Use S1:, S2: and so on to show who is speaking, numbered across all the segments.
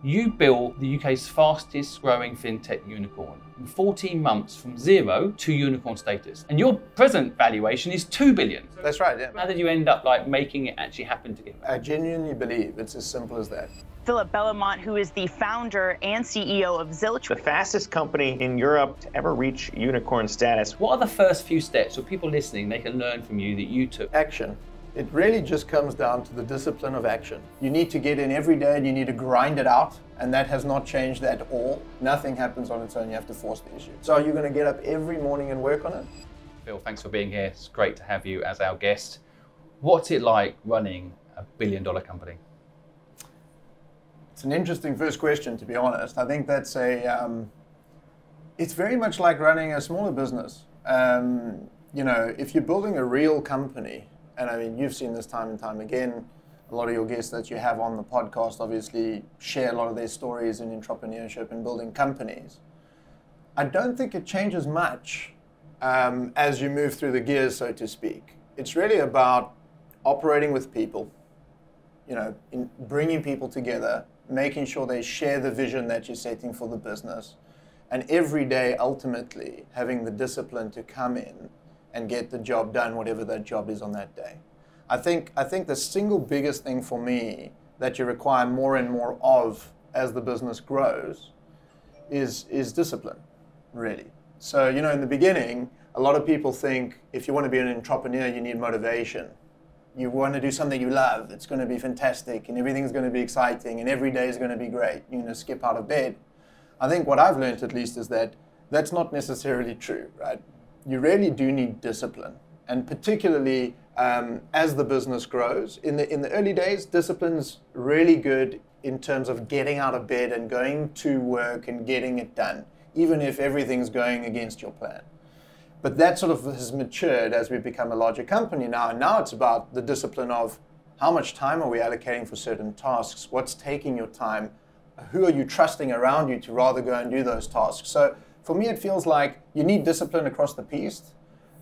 S1: You built the UK's fastest growing fintech unicorn in 14 months from zero to unicorn status. And your present valuation is 2 billion.
S2: That's right, yeah.
S1: How did you end up like making it actually happen together?
S2: I genuinely believe it's as simple as that.
S3: Philip Belamant, who is the founder and CEO of Zilch.
S4: The fastest company in Europe to ever reach unicorn status.
S1: What are the first few steps so people listening, they can learn from you that you took?
S2: Action. It really just comes down to the discipline of action. You need to get in every day and you need to grind it out, and that has not changed at all. Nothing happens on its own, you have to force the issue. So are you going to get up every morning and work on it?
S1: Phil, thanks for being here. It's great to have you as our guest. What's it like running a billion-dollar company?
S2: It's an interesting first question, to be honest. I think that's it's very much like running a smaller business. If you're building a real company, and I mean, you've seen this time and time again, a lot of your guests that you have on the podcast obviously share a lot of their stories in entrepreneurship and building companies. I don't think it changes much as you move through the gears, so to speak. It's really about operating with people, in bringing people together, making sure they share the vision that you're setting for the business, and every day ultimately having the discipline to come in and get the job done, whatever that job is on that day. I think the single biggest thing for me that you require more and more of as the business grows is discipline, really. So, in the beginning, a lot of people think if you want to be an entrepreneur, you need motivation. You want to do something you love, it's going to be fantastic, and everything's going to be exciting, and every day is going to be great. You're going to skip out of bed. I think what I've learned, at least, is that that's not necessarily true, right? You really do need discipline, and particularly as the business grows. In the early days, discipline's really good in terms of getting out of bed and going to work and getting it done, even if everything's going against your plan. But that sort of has matured as we become a larger company now, and now it's about the discipline of how much time are we allocating for certain tasks, what's taking your time, who are you trusting around you to rather go and do those tasks. So for me, it feels like you need discipline across the piece.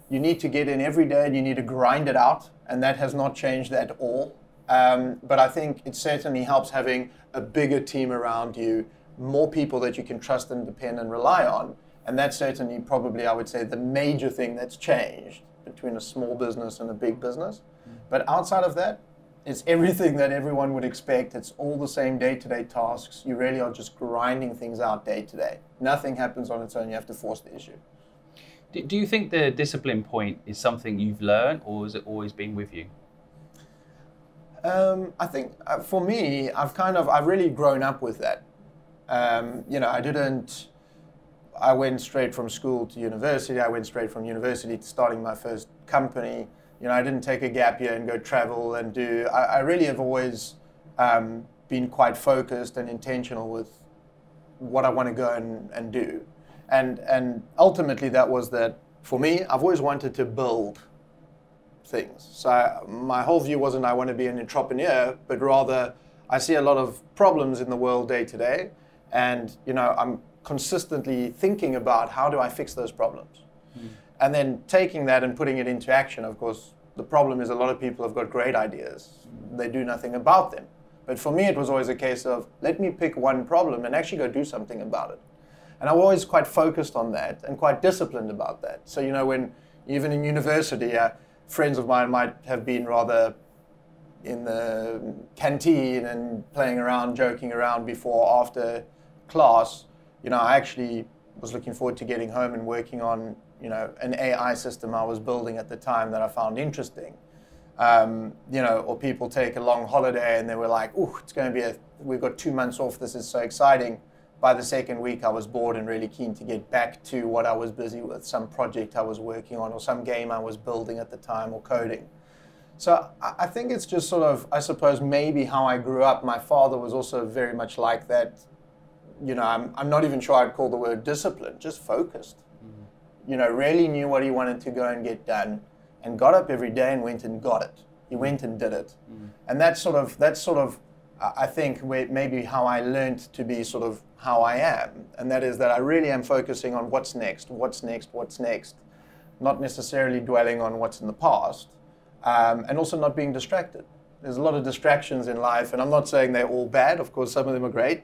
S2: You need to get in every day and you need to grind it out, and that has not changed at all. But I think it certainly helps having a bigger team around you, more people that you can trust and depend and rely on. And that's certainly probably, I would say, the major thing that's changed between a small business and a big business. But outside of that, it's everything that everyone would expect. It's all the same day-to-day tasks. You really are just grinding things out day-to-day. Nothing happens on its own. You have to force the issue.
S1: Do you think the discipline point is something you've learned, or has it always been with you?
S2: I think for me, I've really grown up with that. I went straight from school to university. I went straight from university to starting my first company. I didn't take a gap year and go travel and do. I really have always been quite focused and intentional with what I want to go and do. And ultimately that was that for me, I've always wanted to build things. So my whole view wasn't I want to be an entrepreneur, but rather I see a lot of problems in the world day to day. And, I'm consistently thinking about how do I fix those problems? And then taking that and putting it into action. Of course, the problem is a lot of people have got great ideas. They do nothing about them. But for me, it was always a case of let me pick one problem and actually go do something about it. And I'm always quite focused on that and quite disciplined about that. So, when even in university, friends of mine might have been rather in the canteen and playing around, joking around before, after class. I actually was looking forward to getting home and working on, an AI system I was building at the time that I found interesting. Or people take a long holiday and they were like, "Oh, it's going to be we've got 2 months off. This is so exciting." By the second week, I was bored and really keen to get back to what I was busy with, some project I was working on or some game I was building at the time or coding. So I think it's just sort of, I suppose, maybe how I grew up. My father was also very much like that. I'm not even sure I'd call the word discipline, just focused. Really knew what he wanted to go and get done and got up every day and went and got it. He went and did it. And that's sort of, I think, maybe how I learned to be sort of how I am. And that is that I really am focusing on what's next, not necessarily dwelling on what's in the past, and also not being distracted. There's a lot of distractions in life, and I'm not saying they're all bad. Of course, some of them are great.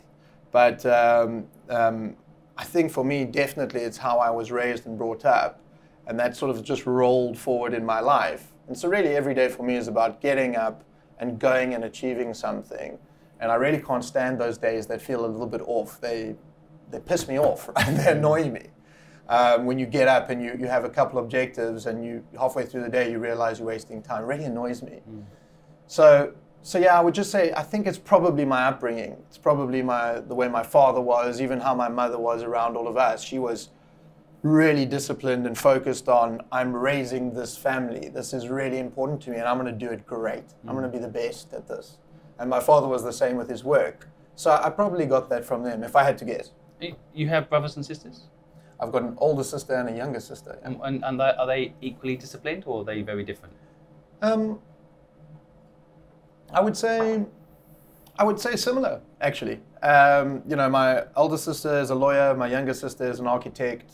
S2: But I think for me, definitely it's how I was raised and brought up. And that sort of just rolled forward in my life. And so really every day for me is about getting up and going and achieving something. And I really can't stand those days that feel a little bit off. They piss me off, right? They annoy me. When you get up and you have a couple objectives and you halfway through the day you realize you're wasting time, it really annoys me. So yeah, I would just say I think it's probably my upbringing. It's probably the way my father was, even how my mother was around all of us. She was really disciplined and focused on, I'm raising this family. This is really important to me and I'm going to do it great. I'm going to be the best at this. And my father was the same with his work. So I probably got that from them, if I had to guess.
S1: You have brothers and sisters?
S2: I've got an older sister and a younger sister. Yeah.
S1: And are they equally disciplined or are they very different?
S2: I would say similar, actually. My older sister is a lawyer, my younger sister is an architect,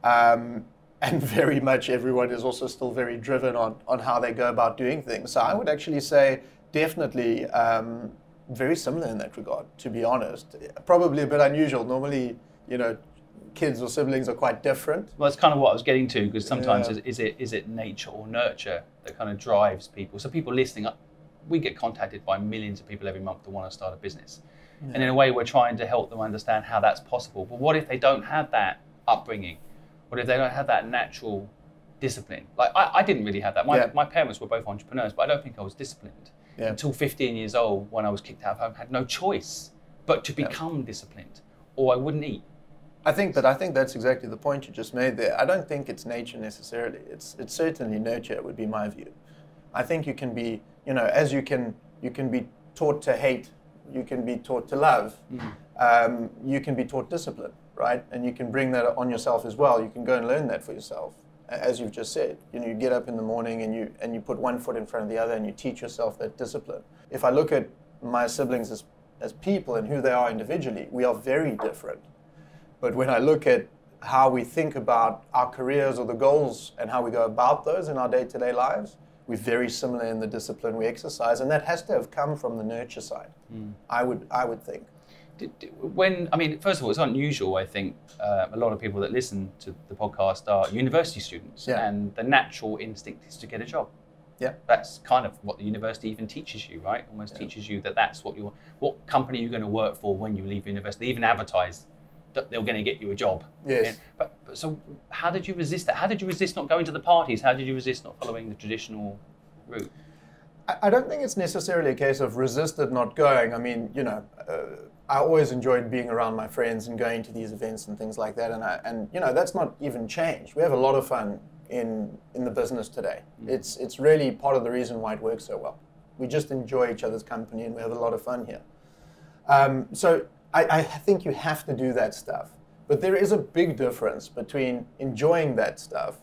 S2: and very much everyone is also still very driven on how they go about doing things. So I would actually say definitely very similar in that regard, to be honest. Probably a bit unusual. Normally, kids or siblings are quite different.
S1: Well, that's kind of what I was getting to, because sometimes is it nature or nurture that kind of drives people? So people listening, we get contacted by millions of people every month that want to start a business. Yeah. And in a way, we're trying to help them understand how that's possible. But what if they don't have that upbringing? What if they don't have that natural discipline? Like I didn't really have that. My parents were both entrepreneurs, but I don't think I was disciplined until 15 years old, when I was kicked out of home. I had no choice but to become disciplined, or I wouldn't eat.
S2: I think that's exactly the point you just made there. I don't think it's nature necessarily. It's certainly nurture, would be my view. I think you can be, as you can be taught to hate, you can be taught to love, you can be taught discipline, right? And you can bring that on yourself as well. You can go and learn that for yourself, as you've just said. You get up in the morning and you put one foot in front of the other and you teach yourself that discipline. If I look at my siblings as people and who they are individually, we are very different. But when I look at how we think about our careers or the goals and how we go about those in our day-to-day lives, we're very similar in the discipline we exercise, and that has to have come from the nurture side. I would think.
S1: First of all, it's unusual. I think a lot of people that listen to the podcast are university students, and the natural instinct is to get a job.
S2: Yeah,
S1: that's kind of what the university even teaches you, right? Almost teaches you that's what company you're going to work for when you leave university. They even advertise that they're going to get you a job.
S2: Yes.
S1: But so how did you resist that? How did you resist not going to the parties? How did you resist not following the traditional route?
S2: I don't think it's necessarily a case of resisted not going. I mean, I always enjoyed being around my friends and going to these events and things like that. And that's not even changed. We have a lot of fun in the business today. It's really part of the reason why it works so well. We just enjoy each other's company and we have a lot of fun here. So I think you have to do that stuff. But there is a big difference between enjoying that stuff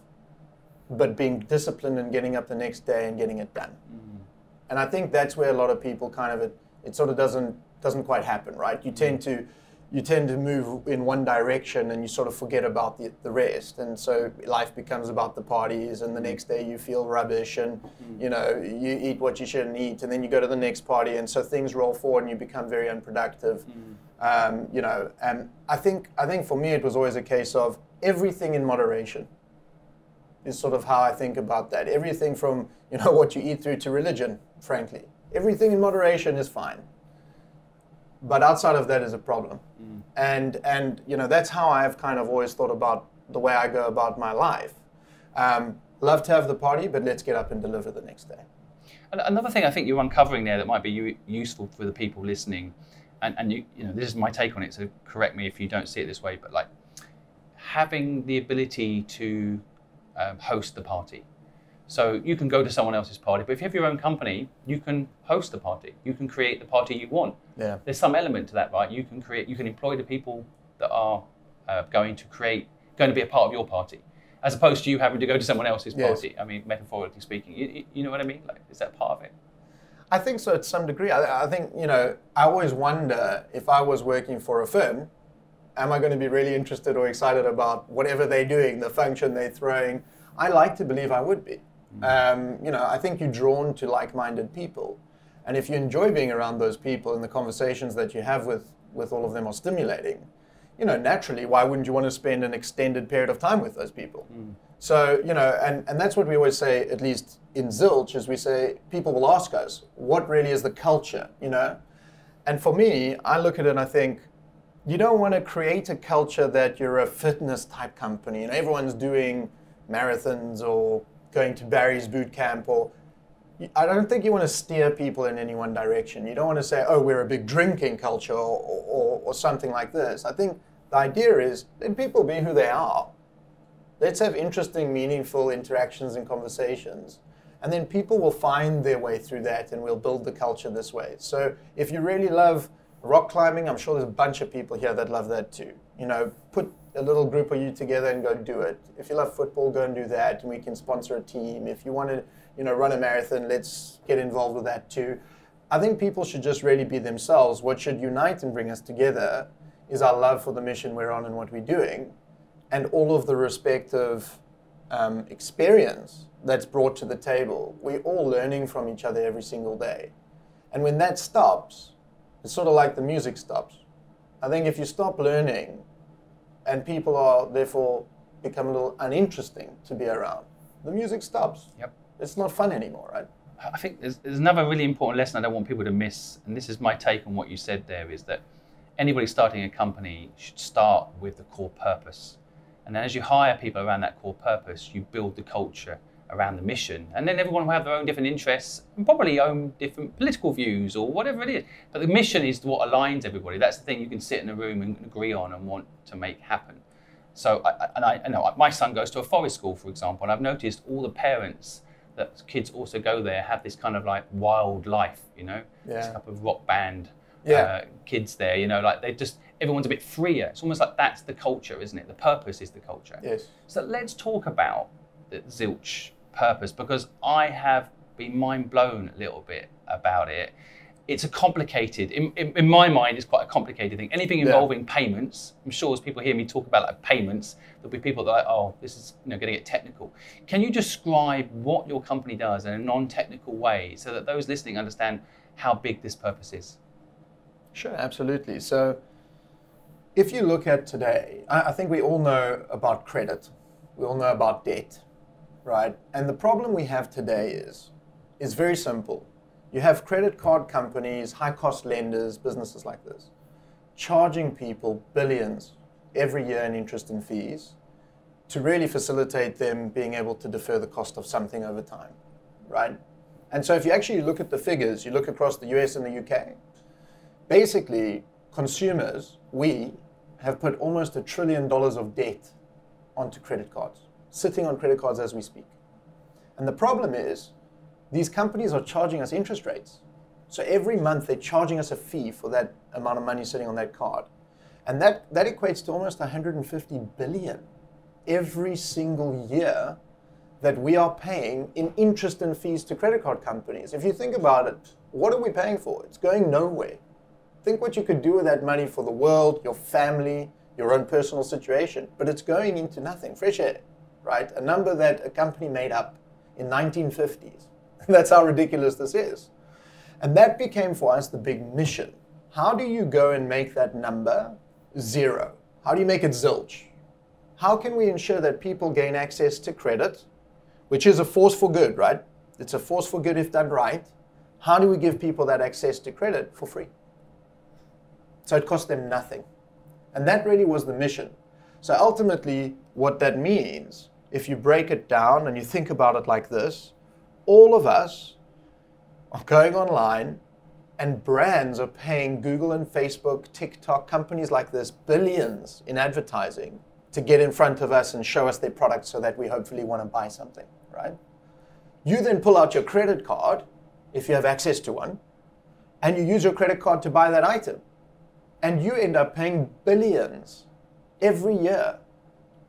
S2: but being disciplined and getting up the next day and getting it done. And I think that's where a lot of people it sort of doesn't quite happen, right? You tend to move in one direction and you sort of forget about the rest. And so life becomes about the parties, and the next day you feel rubbish and you eat what you shouldn't eat, and then you go to the next party, and so things roll forward and you become very unproductive. And I think for me it was always a case of everything in moderation is sort of how I think about that. Everything from what you eat through to religion, frankly. Everything in moderation is fine. But outside of that is a problem. And that's how I've kind of always thought about the way I go about my life. Love to have the party, but let's get up and deliver the next day.
S1: Another thing I think you're uncovering there that might be useful for the people listening, and this is my take on it, so correct me if you don't see it this way, but like having the ability to host the party. So you can go to someone else's party, but if you have your own company, you can host the party. You can create the party you want.
S2: Yeah.
S1: There's some element to that, right? You can employ the people that are going to be a part of your party, as opposed to you having to go to someone else's party. Yes. I mean, metaphorically speaking, you know what I mean? Like, is that part of it?
S2: I think so, to some degree. I think, I always wonder, if I was working for a firm, am I going to be really interested or excited about whatever they're doing, the function they're throwing? I like to believe I would be. I think you're drawn to like-minded people. And if you enjoy being around those people and the conversations that you have with with all of them are stimulating, you know, naturally, why wouldn't you want to spend an extended period of time with those people? So, you know, and that's what we always say, at least in Zilch, is we say, people will ask us, what really is the culture, you know? And for me, I look at it and I think, you don't want to create a culture that you're a fitness type company and everyone's doing marathons or going to Barry's boot camp, or I don't think you want to steer people in any one direction. You don't want to say, oh, we're a big drinking culture or something like this. I think the idea is let people be who they are. Let's have interesting, meaningful interactions and conversations. And then people will find their way through that and we'll build the culture this way. So if you really love rock climbing, I'm sure there's a bunch of people here that love that too. You know, put a little group of you together and go do it. If you love football, go and do that, and we can sponsor a team. If you want to, you know, run a marathon, let's get involved with that too. I think people should just really be themselves. What should unite and bring us together is our love for the mission we're on and what we're doing, and all of the respective experience that's brought to the table. We're all learning from each other every single day. And when that stops, it's sort of like the music stops. I think if you stop learning and people are therefore become a little uninteresting to be around, the music stops.
S1: Yep.
S2: It's not fun anymore, right?
S1: I think there's another really important lesson I don't want people to miss, and this is my take on what you said there, is that anybody starting a company should start with the core purpose. And then as you hire people around that core purpose, you build the culture around the mission. And then everyone will have their own different interests and probably own different political views or whatever it is. But the mission is what aligns everybody. That's the thing you can sit in a room and agree on and want to make happen. So I know my son goes to a forest school, for example, and I've noticed all the parents that kids also go there have this kind of like wild life, you know, this type of rock band kids there, you know, like they just, everyone's a bit freer. It's almost like that's the culture, isn't it? The purpose is the culture.
S2: Yes.
S1: So let's talk about the Zilch purpose, because I have been mind blown a little bit about it. It's a complicated, in my mind, it's quite a complicated thing. Anything involving payments, I'm sure as people hear me talk about like payments, there'll be people that are like, oh, this is going to get technical. Can you describe what your company does in a non-technical way so that those listening understand how big this purpose is?
S2: Sure, absolutely. So if you look at today, I think we all know about credit. We all know about debt, right? And the problem we have today is very simple. You have credit card companies, high-cost lenders, businesses like this, charging people billions every year in interest and fees to really facilitate them being able to defer the cost of something over time, right? And so if you actually look at the figures, you look across the US and the UK, basically consumers, we have put almost $1 trillion of debt onto credit cards, sitting on credit cards as we speak. And the problem is, these companies are charging us interest rates. So every month they're charging us a fee for that amount of money sitting on that card. And that equates to almost 150 billion every single year that we are paying in interest and fees to credit card companies. If you think about it, what are we paying for? It's going nowhere. Think what you could do with that money for the world, your family, your own personal situation, but it's going into nothing. Fresh air, right? A number that a company made up in 1950s. That's how ridiculous this is. And that became for us the big mission. How do you go and make that number zero? How do you make it zilch? How can we ensure that people gain access to credit, which is a force for good, right? It's a force for good if done right. How do we give people that access to credit for free? So it cost them nothing. And that really was the mission. So ultimately, what that means, if you break it down and you think about it like this, all of us are going online and brands are paying Google and Facebook, TikTok, companies like this, billions in advertising to get in front of us and show us their products so that we hopefully want to buy something, right? You then pull out your credit card, if you have access to one, and you use your credit card to buy that item. And you end up paying billions every year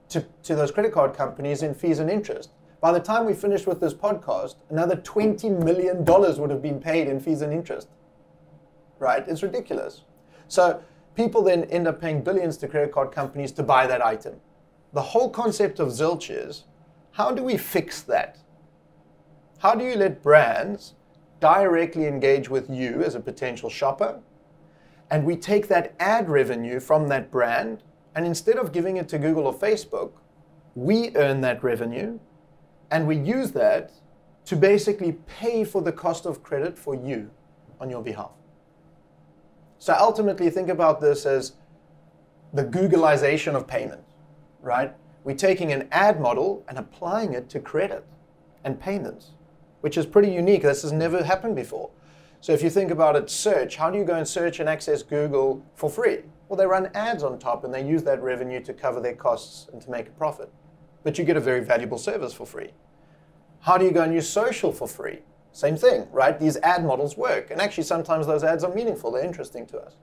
S2: to those credit card companies in fees and interest. By the time we finished with this podcast, another $20 million would have been paid in fees and interest, right? It's ridiculous. So people then end up paying billions to credit card companies to buy that item. The whole concept of Zilch is, how do we fix that? How do you let brands directly engage with you as a potential shopper And we take that ad revenue from that brand, and instead of giving it to Google or Facebook, we earn that revenue, and we use that to basically pay for the cost of credit for you on your behalf. So ultimately, think about this as the Googleization of payment, right? We're taking an ad model and applying it to credit and payments, which is pretty unique. This has never happened before. So if you think about it, search, how do you go and search and access Google for free? Well, they run ads on top and they use that revenue to cover their costs and to make a profit. But you get a very valuable service for free. How do you go and use social for free? Same thing, right? These ad models work. And actually, sometimes those ads are meaningful. They're interesting to us.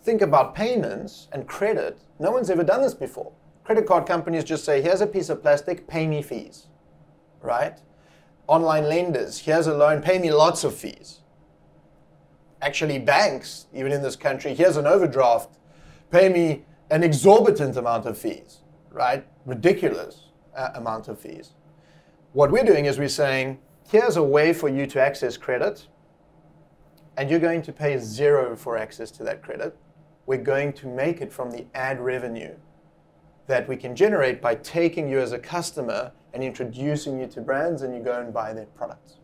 S2: Think about payments and credit. No one's ever done this before. Credit card companies just say, here's a piece of plastic, pay me fees, right? Online lenders, here's a loan, pay me lots of fees. Actually, banks, even in this country, here's an overdraft, pay me an exorbitant amount of fees, right? Ridiculous amount of fees. What we're doing is we're saying, here's a way for you to access credit, and you're going to pay zero for access to that credit. We're going to make it from the ad revenue that we can generate by taking you as a customer and introducing you to brands, and you go and buy their products.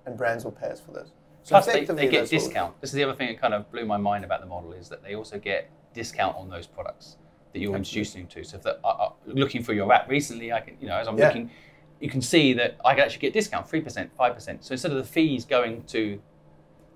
S2: And brands will pay us for this. So
S1: plus, they get discount. This is the other thing that kind of blew my mind about the model, is that they also get discount on those products that you're introducing to. So if they're looking for your app recently, I can, as I'm looking, you can see that I can actually get discount, 3%, 5%. So instead of the fees going to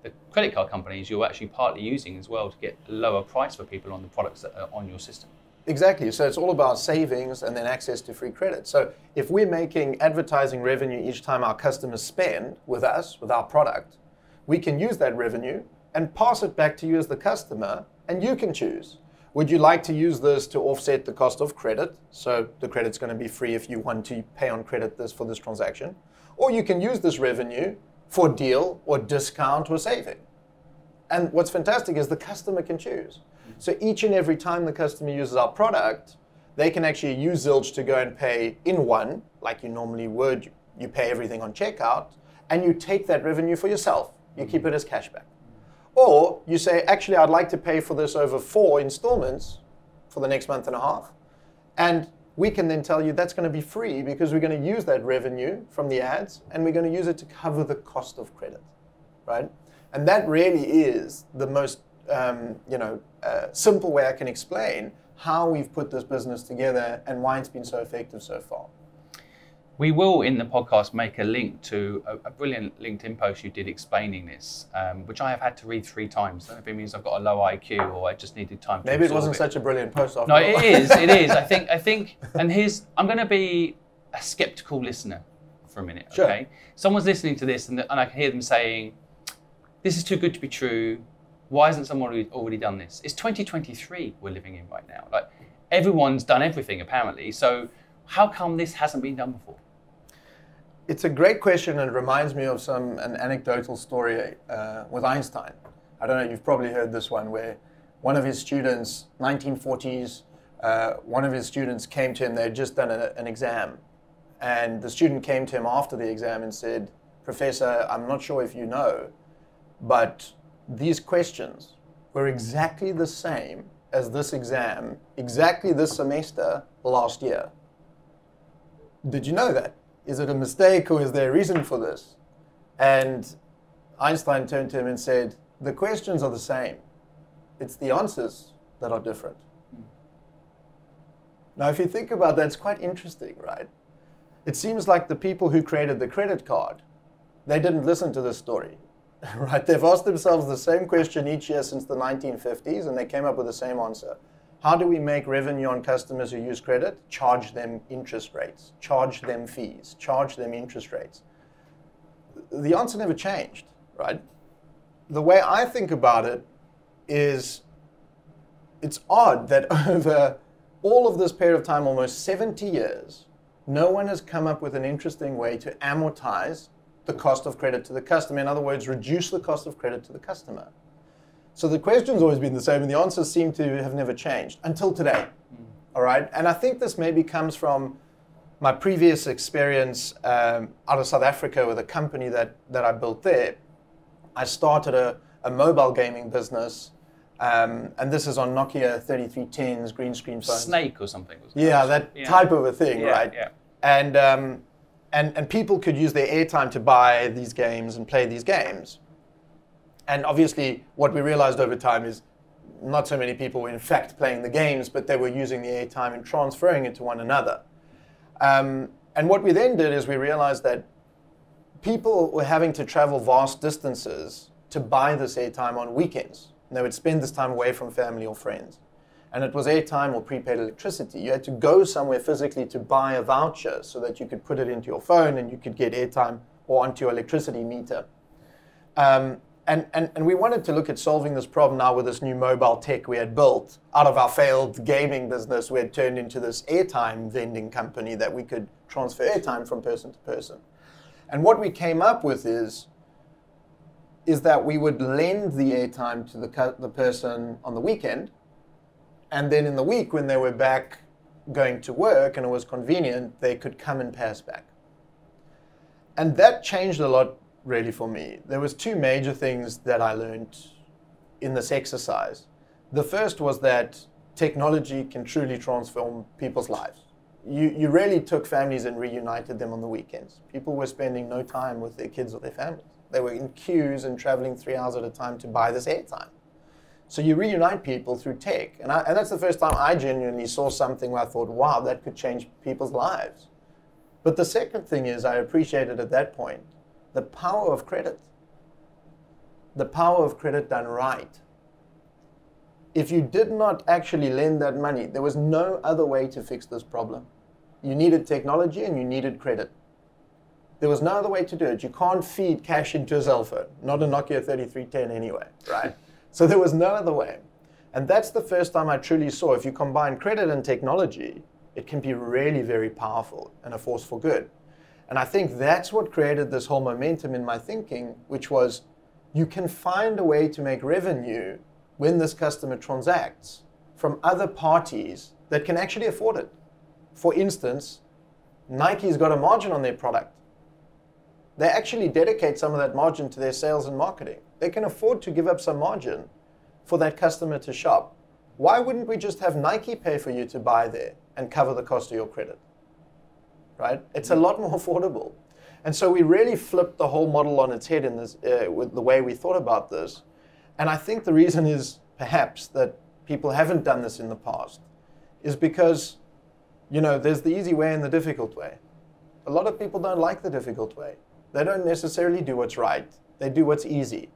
S1: the credit card companies, you're actually partly using as well to get a lower price for people on the products that are on your system.
S2: Exactly. So it's all about savings and then access to free credit. So if we're making advertising revenue each time our customers spend with us, with our product, we can use that revenue and pass it back to you as the customer, and you can choose. Would you like to use this to offset the cost of credit? So the credit's going to be free if you want to pay on credit for this transaction. Or you can use this revenue for deal or discount or saving. And what's fantastic is the customer can choose. So each and every time the customer uses our product, they can actually use Zilch to go and pay in one, like you normally would. You pay everything on checkout, and you take that revenue for yourself. You keep it as cashback. Or you say, actually, I'd like to pay for this over 4 installments for the next month and a half. And we can then tell you that's going to be free, because we're going to use that revenue from the ads, and we're going to use it to cover the cost of credit, right? And that really is the most simple way I can explain how we've put this business together and why it's been so effective so far.
S1: We will, in the podcast, make a link to a brilliant LinkedIn post you did explaining this, which I have had to read 3 times. I don't know if it means I've got a low IQ or I just needed time to
S2: Maybe it wasn't such a brilliant post after
S1: all.
S2: No,
S1: it is. I think, and I'm going to be a skeptical listener for a minute,
S2: sure.
S1: Okay? Someone's listening to this and I can hear them saying, this is too good to be true. Why hasn't someone already done this? It's 2023 we're living in right now. Like, everyone's done everything, apparently. So how come this hasn't been done before?
S2: It's a great question, and it reminds me of an anecdotal story with Einstein. I don't know, you've probably heard this one, where one of his students, 1940s, one of his students came to him. They'd just done an exam. And the student came to him after the exam and said, "Professor, I'm not sure if you know, but these questions were exactly the same as this exam, exactly this semester last year. Did you know that? Is it a mistake, or is there a reason for this?" And Einstein turned to him and said, "The questions are the same. It's the answers that are different." Now, if you think about that, it's quite interesting, right? It seems like the people who created the credit card, they didn't listen to this story, right? They've asked themselves the same question each year since the 1950s, and they came up with the same answer. How do we make revenue on customers who use credit? Charge them interest rates, charge them fees, charge them interest rates. The answer never changed, right? The way I think about it is, it's odd that over all of this period of time, almost 70 years, no one has come up with an interesting way to amortize the cost of credit to the customer. In other words, reduce the cost of credit to the customer. So the question's always been the same, and the answers seem to have never changed until today. All right? And I think this maybe comes from my previous experience out of South Africa with a company that I built there. I started a mobile gaming business And this is on Nokia 3310s, green screen phones.
S1: Snake or something. Wasn't
S2: Yeah,
S1: it?
S2: that type of a thing, right?
S1: Yeah.
S2: And people could use their airtime to buy these games and play these games. And obviously, what we realized over time is not so many people were in fact playing the games, but they were using the airtime and transferring it to one another. And what we then did is we realized that people were having to travel vast distances to buy this airtime on weekends. And they would spend this time away from family or friends. And it was airtime or prepaid electricity. You had to go somewhere physically to buy a voucher so that you could put it into your phone and you could get airtime or onto your electricity meter. And we wanted to look at solving this problem now with this new mobile tech we had built. Out of our failed gaming business, we had turned into this airtime vending company that we could transfer airtime from person to person. And what we came up with is that we would lend the airtime to the person on the weekend, and then in the week when they were back going to work and it was convenient, they could come and pay us back. And that changed a lot really for me. There was two major things that I learned in this exercise. The first was that technology can truly transform people's lives. You really took families and reunited them on the weekends. People were spending no time with their kids or their families. They were in queues and traveling 3 hours at a time to buy this airtime. So you reunite people through tech. And that's the first time I genuinely saw something where I thought, wow, that could change people's lives. But the second thing is I appreciated at that point the power of credit. The power of credit done right. If you did not actually lend that money, there was no other way to fix this problem. You needed technology and you needed credit. There was no other way to do it. You can't feed cash into a cell phone, not a Nokia 3310 anyway, right? So there was no other way. And that's the first time I truly saw if you combine credit and technology, it can be really very powerful and a force for good. And I think that's what created this whole momentum in my thinking, which was you can find a way to make revenue when this customer transacts from other parties that can actually afford it. For instance, Nike's got a margin on their product. They actually dedicate some of that margin to their sales and marketing. They can afford to give up some margin for that customer to shop. Why wouldn't we just have Nike pay for you to buy there and cover the cost of your credit? Right? It's a lot more affordable. And so we really flipped the whole model on its head in this, with the way we thought about this. And I think the reason is perhaps that people haven't done this in the past is because, there's the easy way and the difficult way. A lot of people don't like the difficult way. They don't necessarily do what's right. They do what's easy.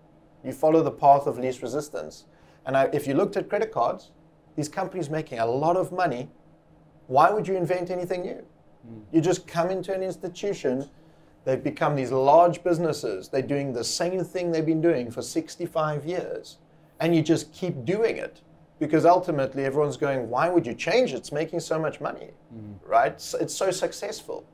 S2: You follow the path of least resistance. And if you looked at credit cards, these companies making a lot of money, why would you invent anything new? You just come into an institution, they've become these large businesses, they're doing the same thing they've been doing for 65 years, and you just keep doing it because ultimately everyone's going, why would you change it? It's making so much money, right? It's so successful.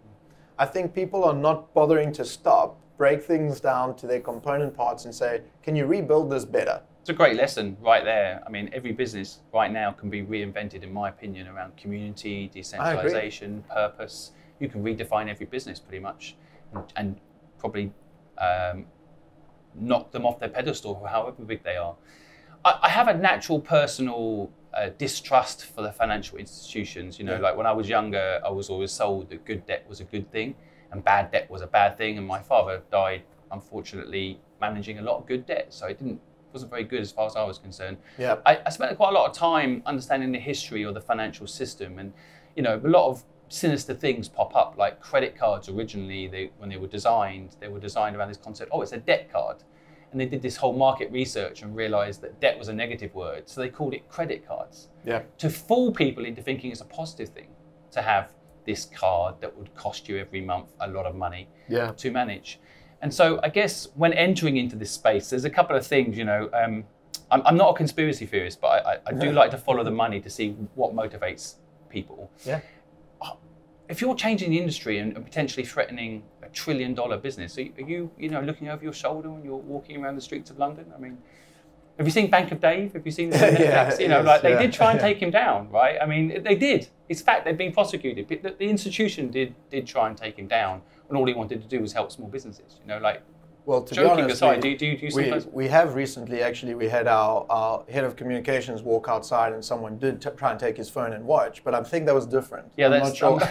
S2: I think people are not bothering to stop, break things down to their component parts and say, can you rebuild this better?
S1: It's a great lesson right there. I mean, every business right now can be reinvented, in my opinion, around community, decentralization, purpose. You can redefine every business pretty much and probably knock them off their pedestal, however big they are. I have a natural personal distrust for the financial institutions. Like when I was younger, I was always sold that good debt was a good thing and bad debt was a bad thing. And my father died, unfortunately, managing a lot of good debt. So it wasn't very good as far as I was concerned.
S2: Yeah.
S1: I spent quite a lot of time understanding the history of the financial system, and a lot of sinister things pop up, like credit cards. Originally, when they were designed around this concept, it's a debt card. And they did this whole market research and realized that debt was a negative word. So they called it credit cards.
S2: Yeah.
S1: To fool people into thinking it's a positive thing to have this card that would cost you every month a lot of money to manage. And so I guess when entering into this space, there's a couple of things, I'm not a conspiracy theorist, but I do like to follow the money to see what motivates people.
S2: Yeah.
S1: If you're changing the industry and potentially threatening $1 trillion business, are you looking over your shoulder when you're walking around the streets of London? I mean, have you seen Bank of Dave? Have you seen the Netflix? They did try and take him down, right? I mean, they did. It's fact, they've been prosecuted. The institution did try and take him down, and all he wanted to do was help small businesses.
S2: Well, to
S1: Joking
S2: be honest,
S1: aside, do you sometimes...
S2: we have recently, actually, we had our head of communications walk outside and someone did try and take his phone and watch, but I think that was different.
S1: Yeah,
S2: I'm not sure.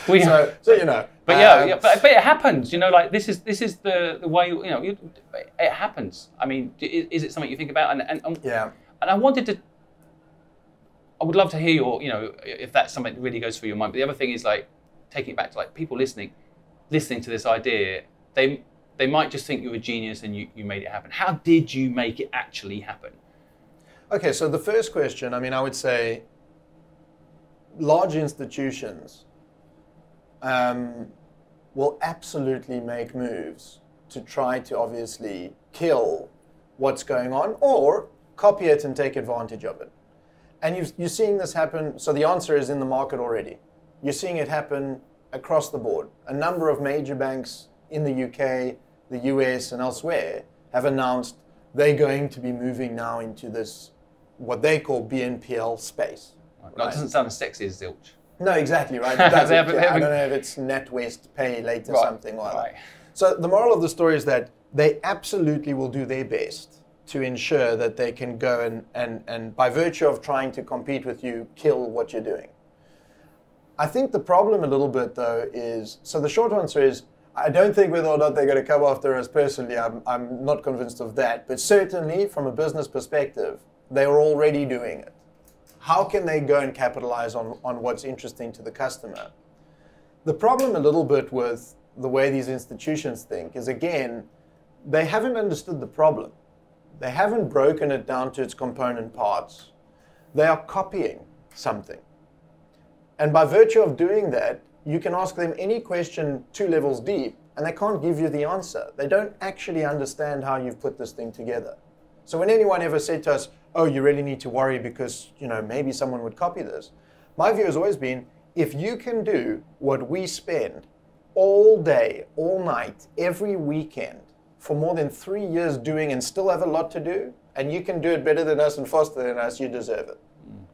S1: we
S2: so, you know.
S1: But but it happens, you know, like this is the way, you know, it happens. I mean, is it something you think about? And
S2: yeah.
S1: And I would love to hear your, you know, if that's something that really goes through your mind. But the other thing is like, taking it back to like people listening to this idea, they might just think you're a genius and you made it happen. How did you make it actually happen?
S2: Okay, so the first question, I mean, I would say large institutions will absolutely make moves to try to obviously kill what's going on or copy it and take advantage of it. And you're seeing this happen, so the answer is in the market already. You're seeing it happen across the board. A number of major banks in the UK, the US and elsewhere have announced they're going to be moving now into this, what they call BNPL space.
S1: Right. No, it doesn't sound as sexy as Zilch.
S2: No, exactly, right? It doesn't. I don't know if it's NatWest Pay Later something or other. So the moral of the story is that they absolutely will do their best to ensure that they can go and by virtue of trying to compete with you, kill what you're doing. I think the problem a little bit though is, so the short answer is, I don't think whether or not they're going to come after us personally, I'm not convinced of that, but certainly from a business perspective, they are already doing it. How can they go and capitalize on what's interesting to the customer? The problem a little bit with the way these institutions think is, again, they haven't understood the problem. They haven't broken it down to its component parts. They are copying something. And by virtue of doing that, you can ask them any question 2 levels deep, and they can't give you the answer. They don't actually understand how you've put this thing together. So when anyone ever said to us, oh, you really need to worry because, you know, maybe someone would copy this, my view has always been, if you can do what we spend all day, all night, every weekend, for more than 3 years doing and still have a lot to do, and you can do it better than us and faster than us, you deserve it.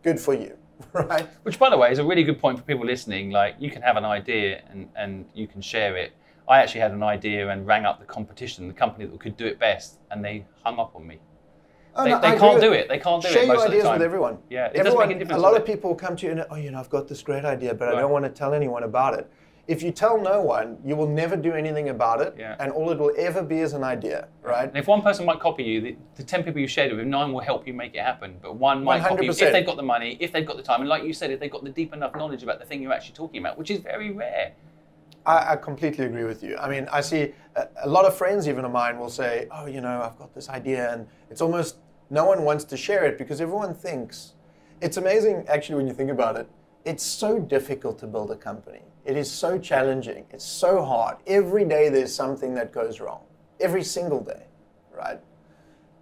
S2: Good for you. Right.
S1: Which, by the way, is a really good point for people listening. Like, you can have an idea and you can share it. I actually had an idea and rang up the competition, the company that could do it best, and they hung up on me. They can't do it. They can't do it most of the time.
S2: Share your ideas with everyone.
S1: Yeah, it doesn't make a difference.
S2: A lot of people come to you and, oh, you know, I've got this great idea, but I don't want to tell anyone about it. If you tell no one, you will never do anything about it, and all it will ever be is an idea, right?
S1: And if one person might copy you, the 10 people you shared it with, 9 will help you make it happen, but one might copy you if they've got the money, if they've got the time, and like you said, if they've got the deep enough knowledge about the thing you're actually talking about, which is very rare.
S2: I completely agree with you. I mean, I see a lot of friends even of mine will say, oh, you know, I've got this idea, and it's almost no one wants to share it because everyone thinks. It's amazing, actually, when you think about it. It's so difficult to build a company. It is so challenging. It's so hard. Every day there's something that goes wrong. Every single day, right?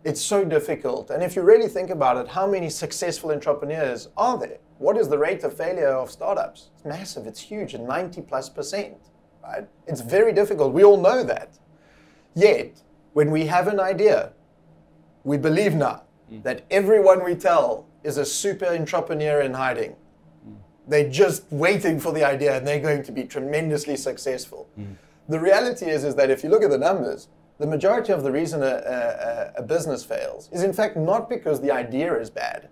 S2: It's so difficult. And if you really think about it, how many successful entrepreneurs are there? What is the rate of failure of startups? It's massive. It's huge, 90+%, right? It's very difficult. We all know that. Yet, when we have an idea, we believe now that everyone we tell is a super entrepreneur in hiding. They're just waiting for the idea and they're going to be tremendously successful. The reality is that if you look at the numbers, the majority of the reason a business fails is in fact not because the idea is bad.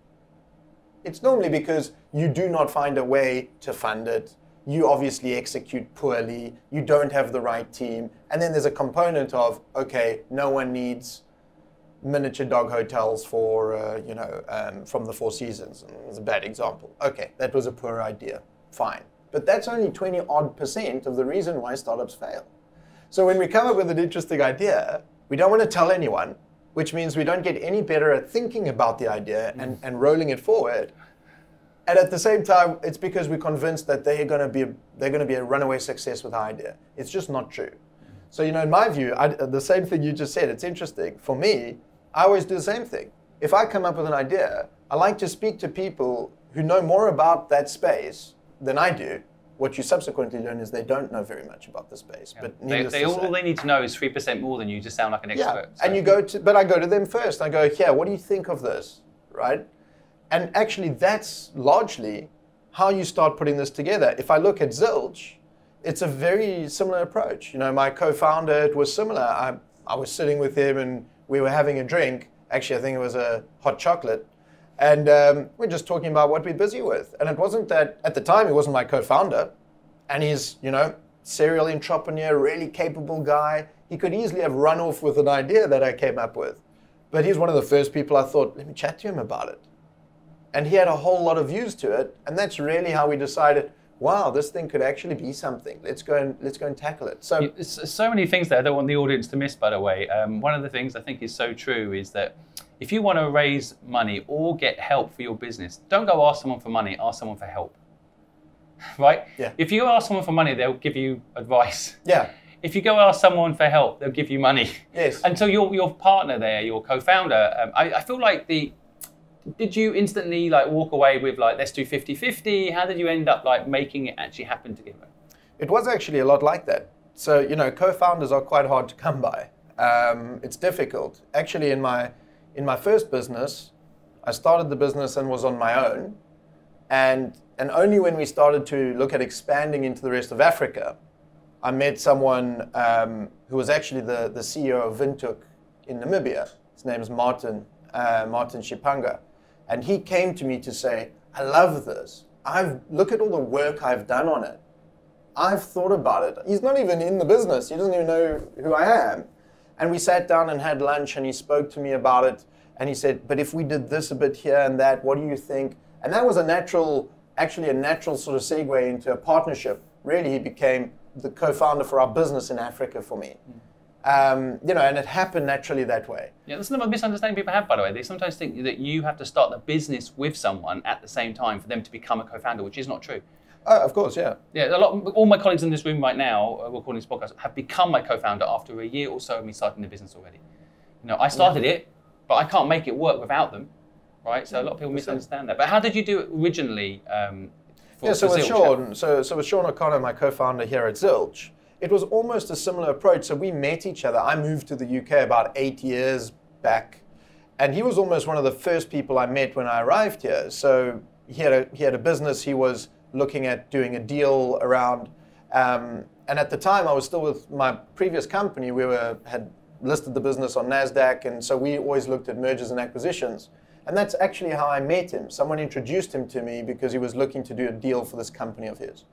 S2: It's normally because you do not find a way to fund it. You obviously execute poorly. You don't have the right team. And then there's a component of, okay, no one needs miniature dog hotels for, from the Four Seasons. It's a bad example. Okay, that was a poor idea. Fine. But that's only 20-odd% of the reason why startups fail. So when we come up with an interesting idea, we don't want to tell anyone, which means we don't get any better at thinking about the idea and rolling it forward. And at the same time, it's because we're convinced that they're going to be a runaway success with our idea. It's just not true. So, you know, in my view, the same thing you just said, it's interesting. For me, I always do the same thing. If I come up with an idea, I like to speak to people who know more about that space than I do. What you subsequently learn is they don't know very much about the space. Yeah. But
S1: all they need to know is 3% more than you to sound like an expert.
S2: Yeah. So. And I go to them first. I go, here, what do you think of this, right? And actually, that's largely how you start putting this together. If I look at Zilch, it's a very similar approach. You know, my co-founder, it was similar. I was sitting with him and we were having a drink. Actually, I think it was a hot chocolate. And we're just talking about what we're busy with. And it wasn't that, at the time, he wasn't my co-founder. And he's, serial entrepreneur, really capable guy. He could easily have run off with an idea that I came up with. But he's one of the first people I thought, let me chat to him about it. And he had a whole lot of views to it. And that's really how we decided, wow, this thing could actually be something. Let's go and tackle it. So,
S1: so many things there I don't want the audience to miss, by the way. One of the things I think is so true is that if you want to raise money or get help for your business, don't go ask someone for money, ask someone for help. Right?
S2: Yeah.
S1: If you ask someone for money, they'll give you advice.
S2: Yeah.
S1: If you go ask someone for help, they'll give you money.
S2: Yes.
S1: And so your partner there, your co-founder, I feel like did you instantly walk away with let's do 50-50? How did you end up making it actually happen together?
S2: It was actually a lot like that. So, co-founders are quite hard to come by. It's difficult. Actually, in my first business, I started the business and was on my own. And only when we started to look at expanding into the rest of Africa, I met someone who was actually the CEO of Windhoek in Namibia. His name is Martin Shipanga. And he came to me to say, I love this. Look at all the work I've done on it. I've thought about it. He's not even in the business. He doesn't even know who I am. And we sat down and had lunch and he spoke to me about it. And he said, but if we did this a bit here and that, what do you think? And that was actually a natural sort of segue into a partnership. Really, he became the co-founder for our business in Africa for me. And it happened naturally that way.
S1: Yeah, that's another misunderstanding people have, by the way. They sometimes think that you have to start the business with someone at the same time for them to become a co-founder, which is not true.
S2: Of course, yeah.
S1: Yeah, all my colleagues in this room right now, recording this podcast, have become my co-founder after a year or so of me starting the business already. I started it, but I can't make it work without them, right? So a lot of people misunderstand that. But how did you do it originally?
S2: So with Sean, so with Sean O'Connor, my co-founder here at Zilch, it was almost a similar approach. So we met each other. I moved to the UK about 8 years back, and he was almost one of the first people I met when I arrived here. So he had a business he was looking at doing a deal around, and at the time I was still with my previous company. We had listed the business on NASDAQ, and so we always looked at mergers and acquisitions. And that's actually how I met him. Someone introduced him to me because he was looking to do a deal for this company of his.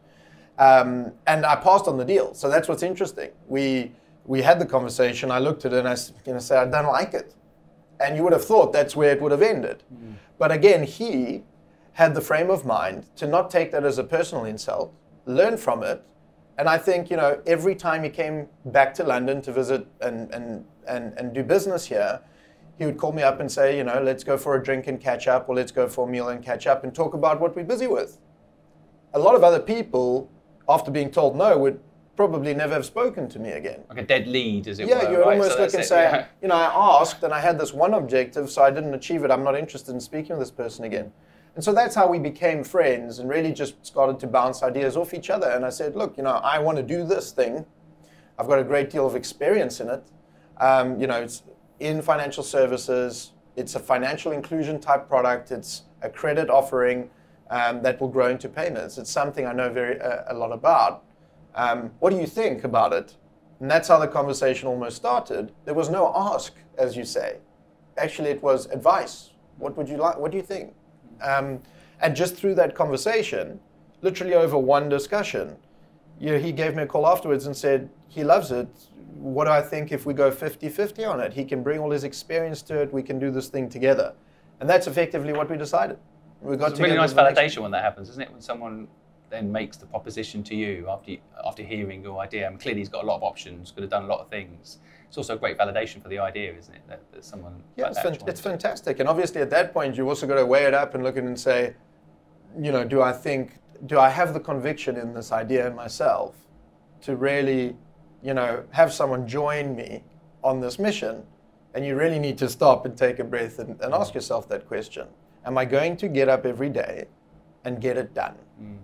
S2: And I passed on the deal. So that's what's interesting. We had the conversation. I looked at it and I said, I don't like it. And you would have thought that's where it would have ended. Mm. But again, he had the frame of mind to not take that as a personal insult, learn from it. And I think, every time he came back to London to visit and do business here, he would call me up and say, let's go for a drink and catch up, or let's go for a meal and catch up and talk about what we're busy with. A lot of other people, after being told no, would probably never have spoken to me again.
S1: Like a dead lead, as it were.
S2: Yeah, you would almost look and say, I asked and I had this one objective, so I didn't achieve it. I'm not interested in speaking with this person again. And so that's how we became friends and really just started to bounce ideas off each other. And I said, look, I want to do this thing. I've got a great deal of experience in it. It's in financial services. It's a financial inclusion type product. It's a credit offering that will grow into payments. It's something I know a lot about. What do you think about it? And that's how the conversation almost started. There was no ask, as you say. Actually, it was advice. What would you like? What do you think? And just through that conversation, literally over one discussion, he gave me a call afterwards and said, he loves it. What do I think if we go 50-50 on it? He can bring all his experience to it. We can do this thing together. And that's effectively what we decided.
S1: It's a really nice validation when that happens, isn't it? When someone then makes the proposition to you after hearing your idea. I mean, clearly he's got a lot of options, could have done a lot of things. It's also a great validation for the idea, isn't it? That someone
S2: it's fantastic. And obviously at that point, you also got to weigh it up and look at it and say, do I have the conviction in this idea in myself to really, have someone join me on this mission? And you really need to stop and take a breath and ask yourself that question. Am I going to get up every day and get it done? Mm.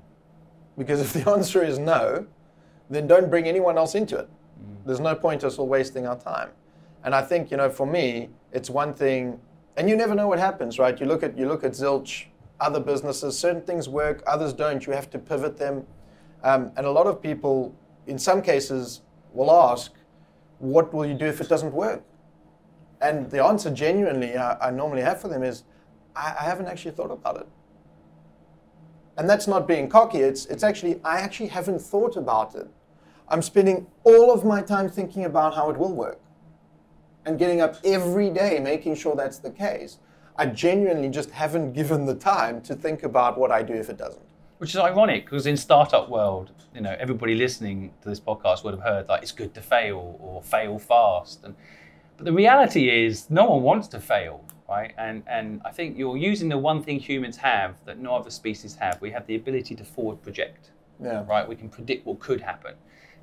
S2: Because if the answer is no, then don't bring anyone else into it. There's no point us all wasting our time. And I think, for me, it's one thing, and you never know what happens, right? You look at Zilch, other businesses, certain things work, others don't. You have to pivot them. And a lot of people, in some cases, will ask, what will you do if it doesn't work? And the answer genuinely I normally have for them is, I haven't actually thought about it. And that's not being cocky, it's actually, I actually haven't thought about it. I'm spending all of my time thinking about how it will work and getting up every day making sure that's the case. I genuinely just haven't given the time to think about what I do if it doesn't.
S1: Which is ironic, because in startup world, you know, everybody listening to this podcast would have heard like it's good to fail or fail fast. But the reality is no one wants to fail, right? And I think you're using the one thing humans have that no other species have. We have the ability to forward project, right? We can predict what could happen.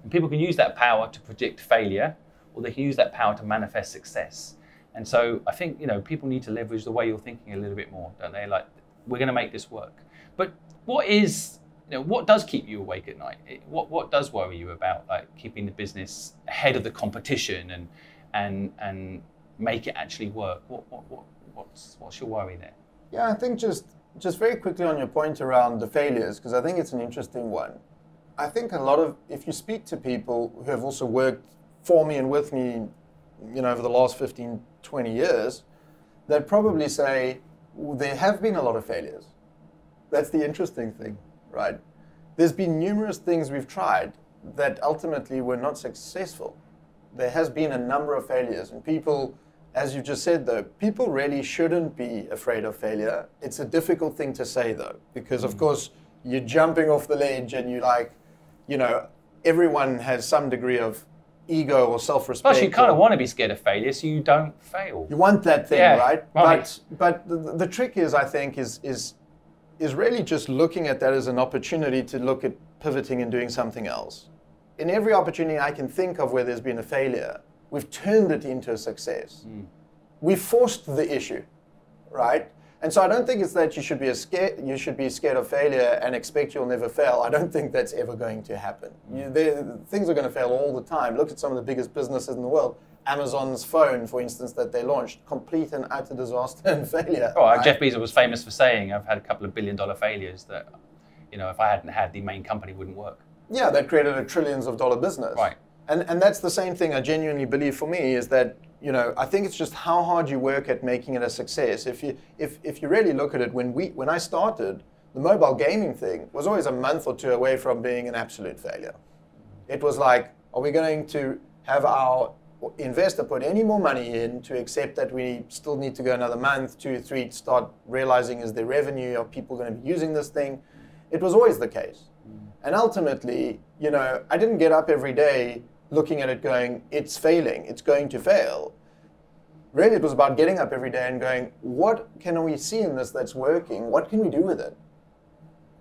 S1: And people can use that power to predict failure, or they can use that power to manifest success. And so I think, you know, people need to leverage the way you're thinking a little bit more, don't they? Like, we're going to make this work. But what does keep you awake at night? What does worry you about, like, keeping the business ahead of the competition and make it actually work? What's your worry there?
S2: Yeah, I think just very quickly on your point around the failures, because I think it's an interesting one. I think if you speak to people who have also worked for me and with me, you know, over the last 15, 20 years, they'd probably say there have been a lot of failures. That's the interesting thing, right? There's been numerous things we've tried that ultimately were not successful. There has been a number of failures, and people, as you just said though, people really shouldn't be afraid of failure. It's a difficult thing to say though, because of course you're jumping off the ledge and you like, you know, everyone has some degree of ego or self-respect.
S1: Plus, you kind of want to be scared of failure, so you don't fail.
S2: You want that thing, right?
S1: Right.
S2: But the trick is, I think, is really just looking at that as an opportunity to look at pivoting and doing something else. In every opportunity I can think of where there's been a failure, we've turned it into a success. We forced the issue, right? And so I don't think it's that you should be scared of failure and expect you'll never fail. I don't think that's ever going to happen. Things are going to fail all the time. Look at some of the biggest businesses in the world. Amazon's phone, for instance, that they launched, complete and utter disaster and failure.
S1: Oh, right? Jeff Bezos was famous for saying, I've had a couple of billion-dollar failures that, you know, if I hadn't had the main company, wouldn't work. Yeah,
S2: that created a trillions of dollar business.
S1: Right.
S2: And that's the same thing I genuinely believe for me is that, you know, I think it's just how hard you work at making it a success. If you really look at it, when I started, the mobile gaming thing was always a month or two away from being an absolute failure. It was like, are we going to have our investor put any more money in to accept that we still need to go another month, 2, 3, to start realizing is there revenue, are people going to be using this thing? It was always the case. And ultimately, you know, I didn't get up every day looking at it going, it's failing, it's going to fail. Really, it was about getting up every day and going, what can we see in this that's working? What can we do with it?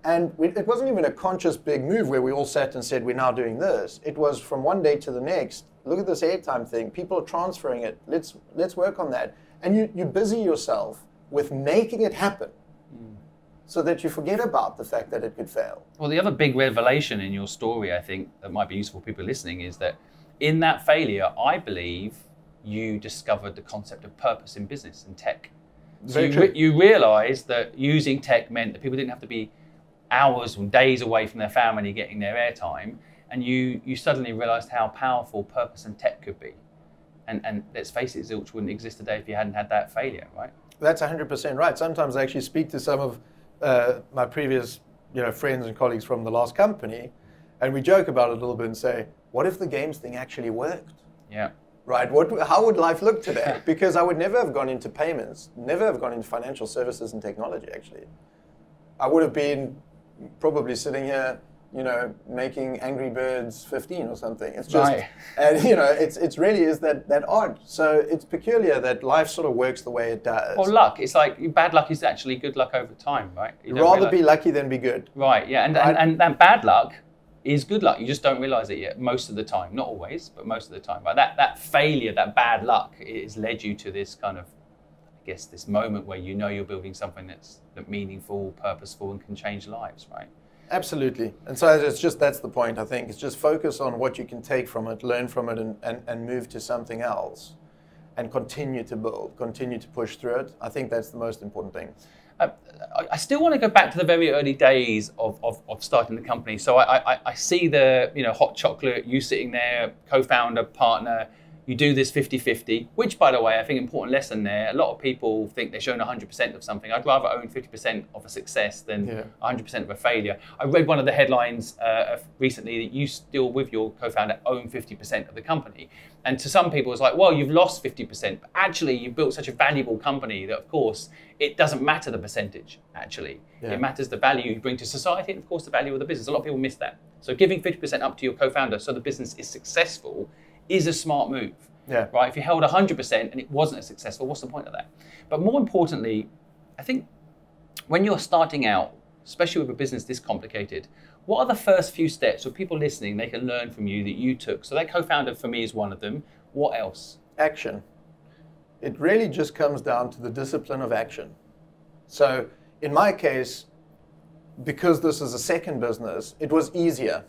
S2: And it wasn't even a conscious big move where we all sat and said, we're now doing this. It was from one day to the next, look at this airtime thing, people are transferring it, let's work on that. And you busy yourself with making it happen so that you forget about the fact that it could fail.
S1: Well, the other big revelation in your story, I think, that might be useful for people listening is that in that failure, I believe you discovered the concept of purpose in business and tech. So you realized that using tech meant that people didn't have to be hours or days away from their family getting their airtime, and you suddenly realized how powerful purpose and tech could be. And let's face it, Zilch wouldn't exist today if you hadn't had that failure, right?
S2: That's 100% right. Sometimes I actually speak to some of my previous, you know, friends and colleagues from the last company, and we joke about it a little bit and say, what if the games thing actually worked?
S1: Yeah.
S2: Right, how would life look today? Because I would never have gone into payments, never have gone into financial services and technology, actually. I would have been probably sitting here, you know, making Angry Birds 15 or something. It's just, right. And you know, it's really is that odd. So it's peculiar that life sort of works the way it does.
S1: Well, luck, it's like bad luck is actually good luck over time, right?
S2: You'd rather be lucky than be good.
S1: Right, yeah, and bad luck is good luck. You just don't realize it yet most of the time. Not always, but most of the time. Right? That failure, that bad luck, has led you to this kind of, I guess, this moment where you know you're building something that's meaningful, purposeful, and can change lives, right?
S2: Absolutely. And so it's just, that's the point, I think. It's just focus on what you can take from it, learn from it, and move to something else. And continue to build, continue to push through it. I think that's the most important thing.
S1: I still want to go back to the very early days of starting the company. So I see the hot chocolate, you sitting there, co-founder, partner, You do this 50-50, which, by the way, I think important lesson there. A lot of people think they're showing 100% of something. I'd rather own 50% of a success than 100% of a failure. I read one of the headlines recently that you still, with your co-founder, own 50% of the company. And to some people, it's like, well, you've lost 50%. But actually, you've built such a valuable company that, of course, it doesn't matter the percentage, actually. Yeah. It matters the value you bring to society and, of course, the value of the business. A lot of people miss that. So giving 50% up to your co-founder so the business is successful is a smart move, right? If you held 100% and it wasn't as successful, what's the point of that? But more importantly, I think when you're starting out, especially with a business this complicated, what are the first few steps for people listening they can learn from you that you took? So that co-founder for me is one of them. What else?
S2: Action. It really just comes down to the discipline of action. So in my case, because this is a second business, it was easier,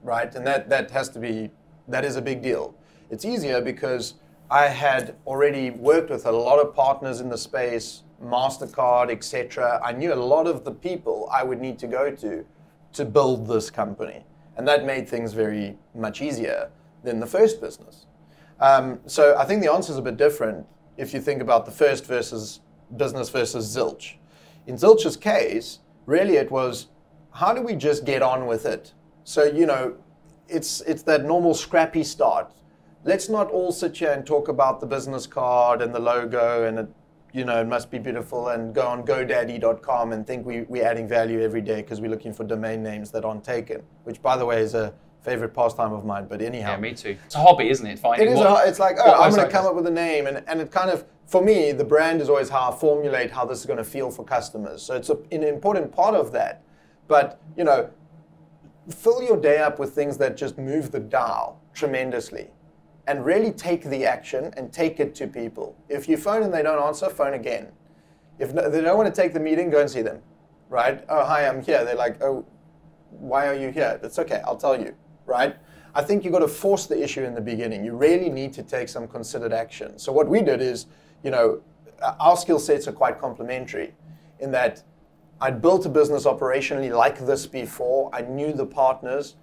S2: right? And that is a big deal. It's easier because I had already worked with a lot of partners in the space, MasterCard, etc. I knew a lot of the people I would need to go to build this company. And that made things very much easier than the first business. So I think the answer is a bit different if you think about the first business versus Zilch. In Zilch's case, really it was, how do we just get on with it? So, it's that normal scrappy start. Let's not all sit here and talk about the business card and the logo and it must be beautiful and go on GoDaddy.com and think we're adding value every day because we're looking for domain names that aren't taken, which, by the way, is a favorite pastime of mine, but anyhow.
S1: Yeah, me too. It's a hobby, isn't it?
S2: It's like, I'm going to come up with a name, and it kind of, for me, the brand is always how I formulate how this is going to feel for customers. So it's an important part of that. But, fill your day up with things that just move the dial tremendously and really take the action and take it to people. If you phone and they don't answer, phone again. If they don't want to take the meeting, go and see them, right? Oh, hi, I'm here. They're like, oh, why are you here? It's okay, I'll tell you, right? I think you've got to force the issue in the beginning. You really need to take some considered action. So what we did is, our skill sets are quite complementary in that I'd built a business operationally like this before. I knew the partners.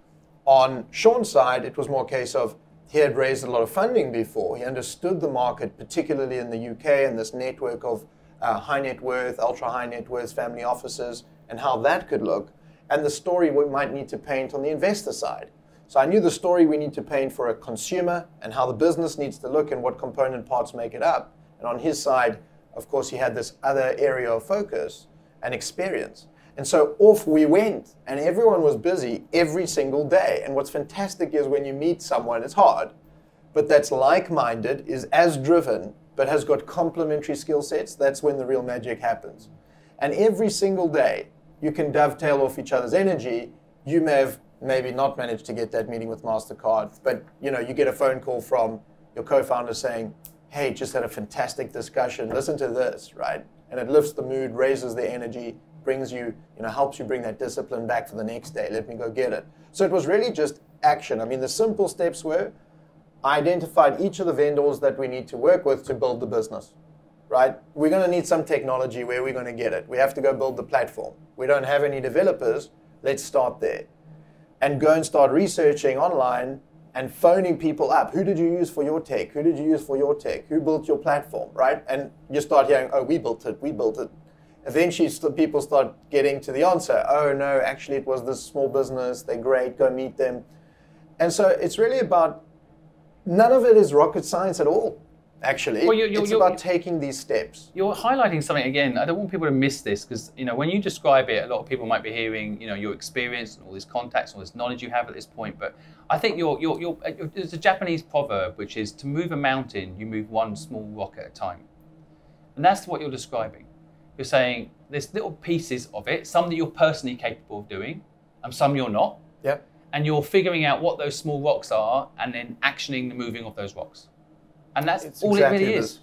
S2: On Sean's side, it was more a case of he had raised a lot of funding before. He understood the market, particularly in the UK, and this network of high net worth, ultra high net worth family offices, and how that could look, and the story we might need to paint on the investor side. So I knew the story we need to paint for a consumer and how the business needs to look and what component parts make it up. And on his side, of course, he had this other area of focus and experience. And so off we went, and everyone was busy every single day. And what's fantastic is when you meet someone, it's hard, but that's like-minded, is as driven, but has got complementary skill sets, that's when the real magic happens. And every single day, you can dovetail off each other's energy. You may have maybe not managed to get that meeting with MasterCard, but you get a phone call from your co-founder saying, hey, just had a fantastic discussion, listen to this, right? And it lifts the mood, raises the energy, brings you, helps you bring that discipline back for the next day. Let me go get it. So it was really just action. I mean, the simple steps were, I identified each of the vendors that we need to work with to build the business, right? We're going to need some technology. Where are we going to get it? We have to go build the platform. We don't have any developers. Let's start there. And go and start researching online and phoning people up. Who did you use for your tech? Who did you use for your tech? Who built your platform, right? And you start hearing, oh, we built it. Eventually, people start getting to the answer. Oh, no, actually, it was this small business. They're great. Go meet them. And so it's really about, none of it is rocket science at all, actually. Well, it's about taking these steps.
S1: You're highlighting something again. I don't want people to miss this because, when you describe it, a lot of people might be hearing, your experience and all these contacts, all this knowledge you have at this point. But I think there's a Japanese proverb, which is to move a mountain, you move one small rock at a time. And that's what you're describing. You're saying there's little pieces of it, some that you're personally capable of doing, and some you're not.
S2: Yep.
S1: And you're figuring out what those small rocks are and then actioning the moving of those rocks. And that's all exactly it really is.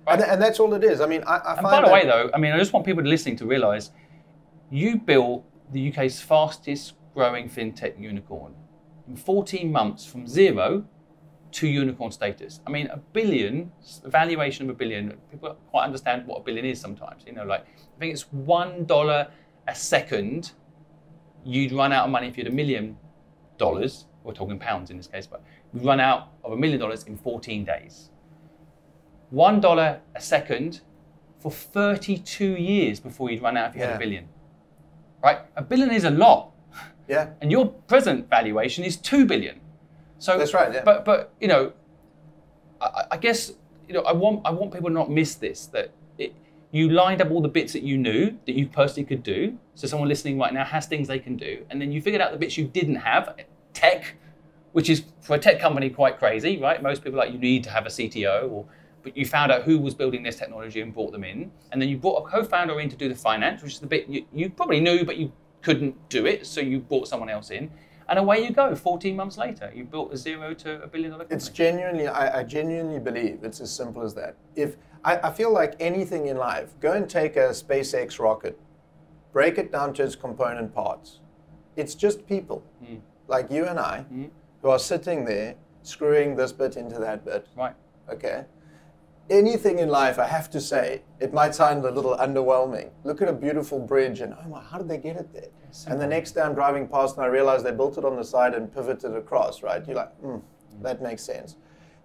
S2: Right? And that's all it is. I mean, I find
S1: by the way, though, I just want people listening to realize you built the UK's fastest growing fintech unicorn in 14 months from zero to unicorn status. I mean, a valuation of $1 billion, people don't quite understand what $1 billion is sometimes. I think it's $1 a second. You'd run out of money if you had $1 million. We're talking pounds in this case, but We run out of $1 million in 14 days. $1 a second for 32 years before you'd run out if you had $1 billion. Right? $1 billion is a lot.
S2: Yeah.
S1: And your present valuation is $2 billion. So
S2: that's right. Yeah.
S1: But you know, I guess, you know, I want people to not miss this, that you lined up all the bits that you knew that you personally could do. So someone listening right now has things they can do, and then you figured out the bits you didn't have. Tech, which is for a tech company quite crazy, right? Most people are like, you need to have a CTO, but you found out who was building this technology and brought them in, and then you brought a co-founder in to do the finance, which is the bit you probably knew, but you couldn't do it, so you brought someone else in. And away you go. 14 months later, you built a $0 to $1 billion company.
S2: It's genuinely, I genuinely believe it's as simple as that. If I feel like anything in life, go and take a SpaceX rocket, break it down to its component parts. It's just people, like you and I, who are sitting there screwing this bit into that bit.
S1: Right.
S2: Okay. Anything in life, I have to say, it might sound a little underwhelming. Look at a beautiful bridge and, oh my, how did they get it there? And the next day I'm driving past and I realize they built it on the side and pivoted across, right? You're like, that makes sense.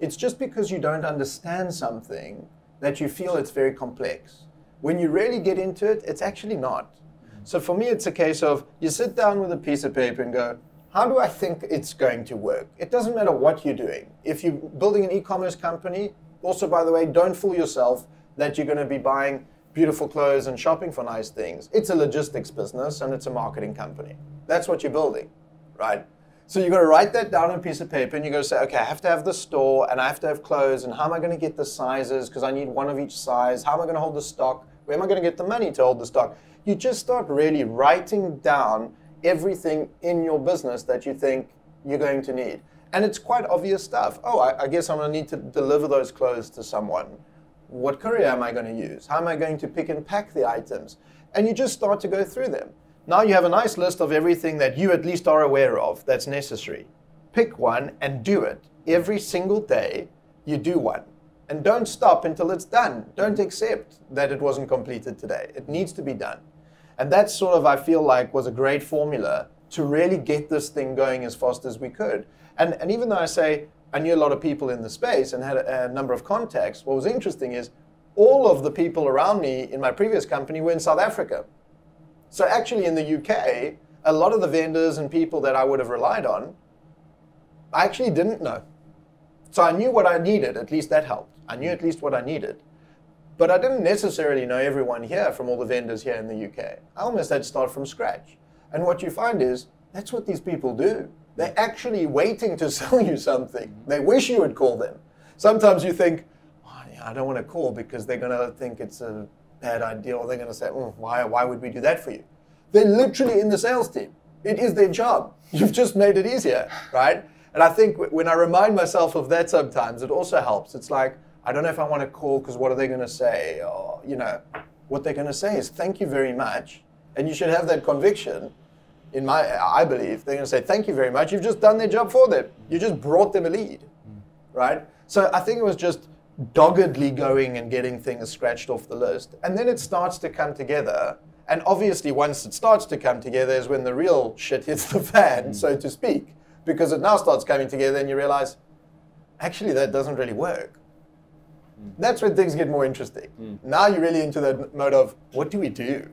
S2: It's just because you don't understand something that you feel it's very complex. When you really get into it, it's actually not. So for me, it's a case of you sit down with a piece of paper and go, how do I think it's going to work? It doesn't matter what you're doing. If you're building an e-commerce company, also, by the way, don't fool yourself that you're going to be buying beautiful clothes and shopping for nice things. It's a logistics business and it's a marketing company. That's what you're building, right? So you've got to write that down on a piece of paper and you've got to say, okay, I have to have the store and I have to have clothes, and how am I going to get the sizes because I need one of each size? How am I going to hold the stock? Where am I going to get the money to hold the stock? You just start really writing down everything in your business that you think you're going to need. And it's quite obvious stuff. Oh, I guess I'm going to need to deliver those clothes to someone. What courier am I going to use? How am I going to pick and pack the items? And you just start to go through them. Now you have a nice list of everything that you at least are aware of that's necessary. Pick one and do it. Every single day, you do one. And don't stop until it's done. Don't accept that it wasn't completed today. It needs to be done. And that sort of, I feel like, was a great formula to really get this thing going as fast as we could. And even though I say I knew a lot of people in the space and had a number of contacts, what was interesting is all of the people around me in my previous company were in South Africa. So actually in the UK, a lot of the vendors and people that I would have relied on, I actually didn't know. So I knew what I needed, at least that helped. I knew at least what I needed. But I didn't necessarily know everyone here from all the vendors here in the UK. I almost had to start from scratch. And what you find is, that's what these people do. They're actually waiting to sell you something. They wish you would call them. Sometimes you think, oh, yeah, I don't want to call because they're going to think it's a bad idea, or they're going to say, why would we do that for you? They're literally in the sales team. It is their job. You've just made it easier, right? And I think when I remind myself of that sometimes, it also helps. It's like, I don't know if I want to call because what are they going to say? Or, you know, what they're going to say is, thank you very much. And you should have that conviction. I believe they're going to say, thank you very much. You've just done their job for them. You just brought them a lead, right? So I think it was just doggedly going and getting things scratched off the list. And then it starts to come together. And obviously, once it starts to come together is when the real shit hits the fan, so to speak, because it now starts coming together and you realize, actually, that doesn't really work. That's when things get more interesting. Now you're really into that mode of, what do we do?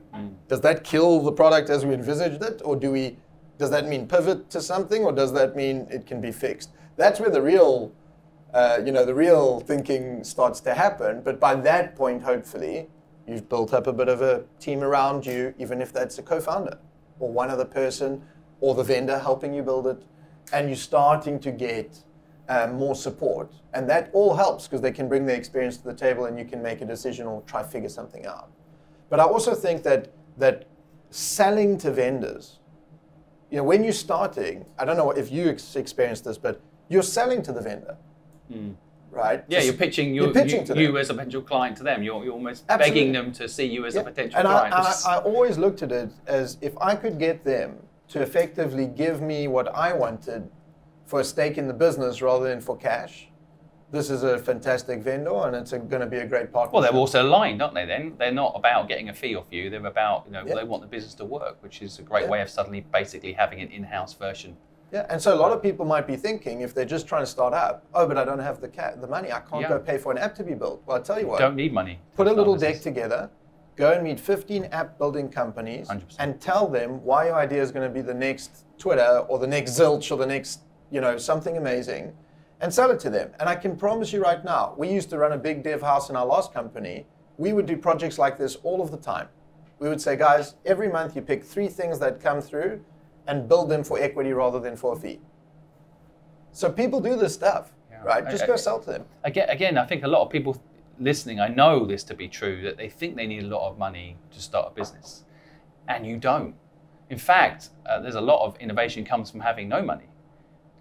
S2: Does that kill the product as we envisaged it? Or does that mean pivot to something? Or does that mean it can be fixed? That's where the real, the real thinking starts to happen. But by that point, hopefully, you've built up a bit of a team around you, even if that's a co-founder or one other person or the vendor helping you build it. And you're starting to get more support. And that all helps because they can bring their experience to the table and you can make a decision or try to figure something out. But I also think that selling to vendors, when you're starting, I don't know if you experienced this, but you're selling to the vendor, right?
S1: Yeah, you're pitching you as a potential client to them. You're almost begging them to see you as a potential client.
S2: And I always looked at it as if I could get them to effectively give me what I wanted for a stake in the business rather than for cash, this is a fantastic vendor and it's going to be a great partnership.
S1: Well, they're also aligned, aren't they then? They're not about getting a fee off you. They're about, they want the business to work, which is a great way of suddenly basically having an in-house version
S2: Yeah, and so a lot of people might be thinking, if they're just trying to start up, oh, but I don't have the money. I can't go pay for an app to be built. Well, I'll tell you what.
S1: Don't need money.
S2: Put a little deck together, go and meet 15 app building companies
S1: 100%.
S2: and tell them why your idea is going to be the next Twitter or the next Zilch or the next, something amazing, and sell it to them. And I can promise you right now, we used to run a big dev house in our last company. We would do projects like this all of the time. We would say, guys, every month you pick 3 things that come through and build them for equity rather than for a fee. So people do this stuff, right? Just go sell to them.
S1: Again, I think a lot of people listening, I know this to be true, that they think they need a lot of money to start a business. And you don't. In fact, there's a lot of innovation comes from having no money.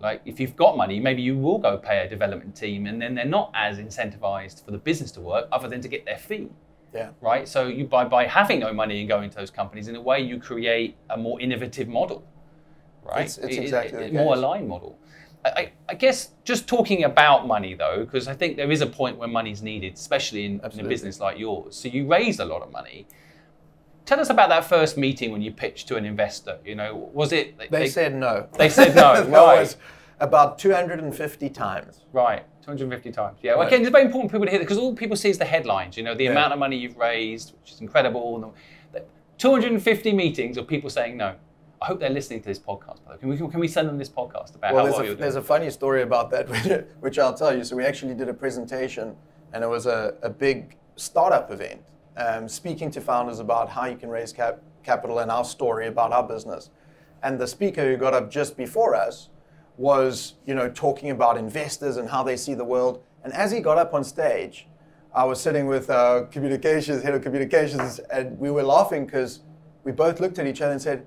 S1: Like if you've got money, maybe you will go pay a development team and then they're not as incentivized for the business to work other than to get their fee.
S2: Yeah.
S1: Right. So you by having no money and going to those companies, in a way, you create a more innovative model. Right.
S2: It's exactly
S1: a more aligned model. I guess just talking about money though, because I think there is a point where money's needed, especially in a business like yours. So you raised a lot of money. Tell us about that first meeting when you pitched to an investor. Was it?
S2: They said no.
S1: They said no.
S2: That was about 250 times.
S1: Right. 250 times. Yeah. Well, again, it's very important for people to hear that because all people see is the headlines. The amount of money you've raised, which is incredible. 250 meetings of people saying no. I hope they're listening to this podcast. Can we send them this podcast about how well you're doing?
S2: There's a funny story about that, which I'll tell you. So we actually did a presentation, and it was a big startup event, speaking to founders about how you can raise capital and our story about our business. And the speaker who got up just before us was, talking about investors and how they see the world. And as he got up on stage, I was sitting with our head of communications, and we were laughing because we both looked at each other and said,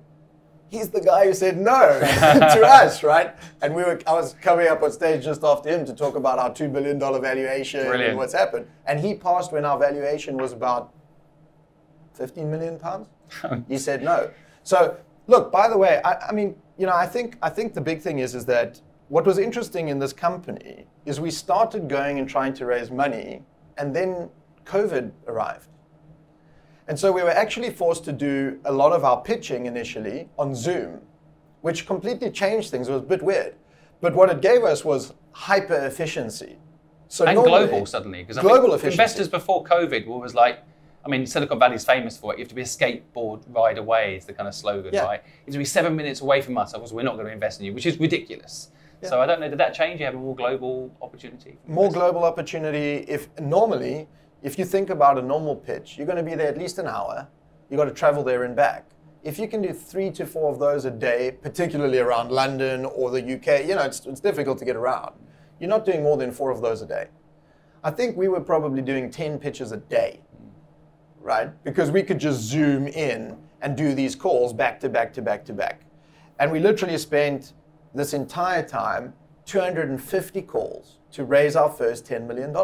S2: he's the guy who said no to us, right? And I was coming up on stage just after him to talk about our $2 billion valuation and what's happened. And he passed when our valuation was about 15 million pounds. He said no. So look, by the way, I think the big thing is that what was interesting in this company is we started going and trying to raise money, and then COVID arrived. And so we were actually forced to do a lot of our pitching initially on Zoom, which completely changed things. It was a bit weird. But what it gave us was hyper efficiency. So
S1: and global suddenly. Because
S2: global efficiency.
S1: Investors before COVID was like, Silicon Valley's famous for it. You have to be a skateboard ride away is the kind of slogan, right? You have to be 7 minutes away from us, otherwise we're not going to invest in you, which is ridiculous. Yeah. So I don't know, did that change? You have a more global opportunity?
S2: More global opportunity. If you think about a normal pitch, you're going to be there at least an hour. You've got to travel there and back. If you can do 3 to 4 of those a day, particularly around London or the UK, it's difficult to get around. You're not doing more than 4 of those a day. I think we were probably doing 10 pitches a day, right? Because we could just zoom in and do these calls back to back to back to back. And we literally spent this entire time 250 calls to raise our first $10 million.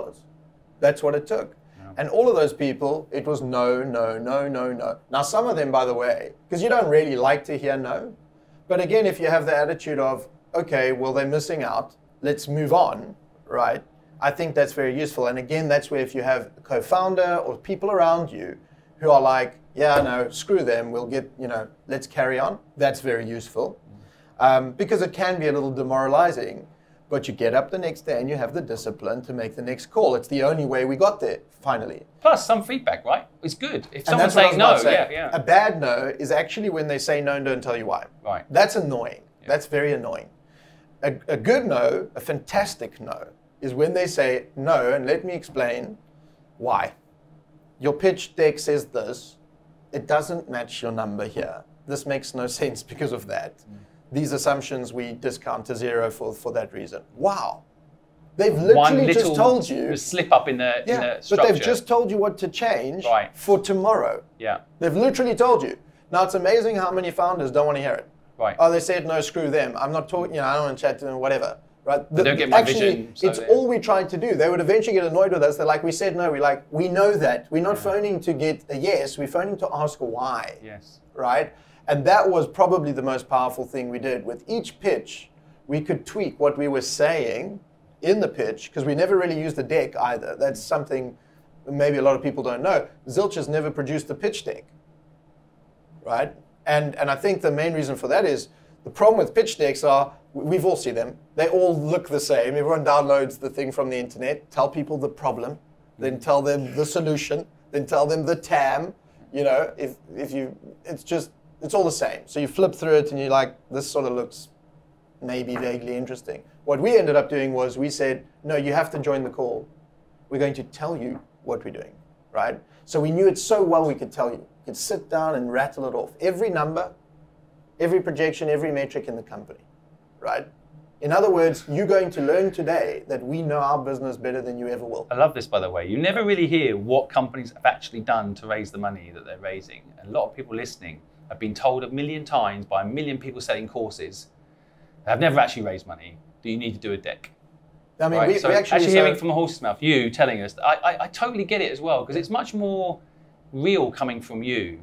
S2: That's what it took. And all of those people, it was no, no, no, no, no. Now, some of them, by the way, because you don't really like to hear no. But again, if you have the attitude of, okay, well, they're missing out, let's move on, right? I think that's very useful. And again, that's where if you have a co-founder or people around you who are like, yeah, no, screw them, we'll get, let's carry on. That's very useful. Because it can be a little demoralizing. But you get up the next day and you have the discipline to make the next call. It's the only way we got there, finally.
S1: Plus some feedback, right? It's good. If someone's saying no,
S2: A bad no is actually when they say no and don't tell you why.
S1: Right.
S2: That's annoying. Yeah. That's very annoying. A good no, a fantastic no, is when they say no and let me explain why. Your pitch deck says this. It doesn't match your number here. This makes no sense because of that. These assumptions we discount to 0 for that reason. Wow. They've literally just told you.
S1: Slip up in the structure.
S2: But they've just told you what to change for tomorrow.
S1: Yeah.
S2: They've literally told you. Now, it's amazing how many founders don't want to hear it.
S1: Right.
S2: Oh, they said, no, screw them. I'm not talking, I don't want to chat to them, whatever. Right?
S1: They don't get my vision.
S2: It's all we tried to do. They would eventually get annoyed with us. They're like, we said no. We're like, we know that. We're not phoning to get a yes. We're phoning to ask why.
S1: Yes.
S2: Right? And that was probably the most powerful thing we did. With each pitch, we could tweak what we were saying in the pitch, because we never really used the deck either. That's something maybe a lot of people don't know. Zilch has never produced a pitch deck, right? And I think the main reason for that is The problem with pitch decks are, we've all seen them. They all look the same. Everyone downloads the thing from the internet, tell people the problem, then tell them the solution, then tell them the TAM. You know, it's all the same. So you flip through it and you're like, this sort of looks maybe vaguely interesting. What we ended up doing was we said, no, you have to join the call. We're going to tell you what we're doing, right? So we knew it so well we could tell you. We could sit down and rattle it off. Every number, every projection, every metric in the company, right? In other words, you're going to learn today that we know our business better than you ever will.
S1: I love this, by the way. You never really hear what companies have actually done to raise the money that they're raising. A lot of people listening have been told a million times by a million people selling courses that have never actually raised money that you need to do a deck.
S2: I mean,
S1: right?
S2: we actually
S1: hearing from the horse's mouth, you telling us, I totally get it as well, because it's much more real coming from you.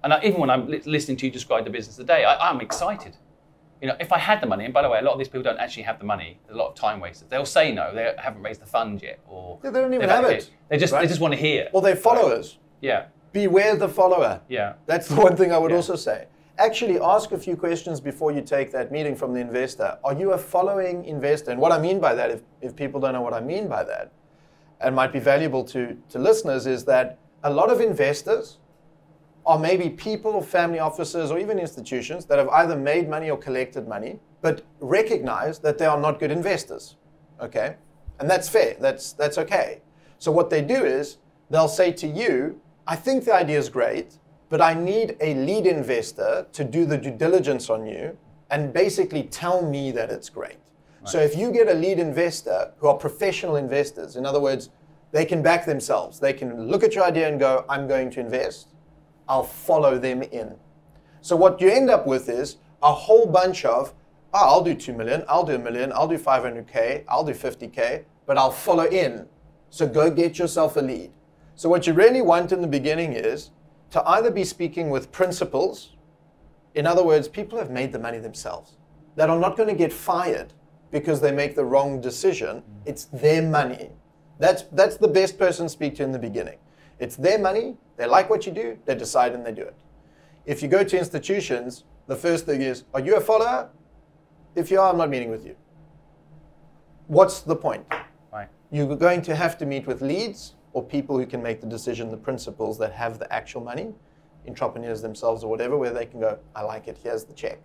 S1: And even when I'm listening to you describe the business today, I'm excited. You know, if I had the money, and by the way, a lot of these people don't actually have the money. There's a lot of time wasters. They'll say no, they haven't raised the fund yet, or
S2: they don't even have it.
S1: They just want to hear.
S2: Well, they're followers.
S1: Yeah.
S2: Beware the follower.
S1: Yeah.
S2: That's the one thing I would also say. Actually, ask a few questions before you take that meeting from the investor. Are you a following investor? And what I mean by that, if people don't know what I mean by that, and might be valuable to listeners, is that a lot of investors are maybe people or family offices or even institutions that have either made money or collected money, but recognize that they are not good investors, okay? And that's fair, that's okay. So what they do is, they'll say to you, I think the idea is great, but I need a lead investor to do the due diligence on you and basically tell me that it's great. Right. So if you get a lead investor who are professional investors, in other words, they can back themselves, they can look at your idea and go, I'm going to invest, I'll follow them in. So what you end up with is a whole bunch of, I'll do 2 million, I'll do 1 million, I'll do 500K, I'll do 50K, but I'll follow in. So go get yourself a lead. So what you really want in the beginning is to either be speaking with principals, in other words, people who have made the money themselves, that are not going to get fired because they make the wrong decision. It's their money. That's the best person to speak to in the beginning. It's their money, they like what you do, they decide and they do it. If you go to institutions, the first thing is, are you a follower? If you are, I'm not meeting with you. What's the point?
S1: Right.
S2: You're going to have to meet with leads or people who can make the decision, the principals that have the actual money, entrepreneurs themselves or whatever, where they can go, I like it, here's the check.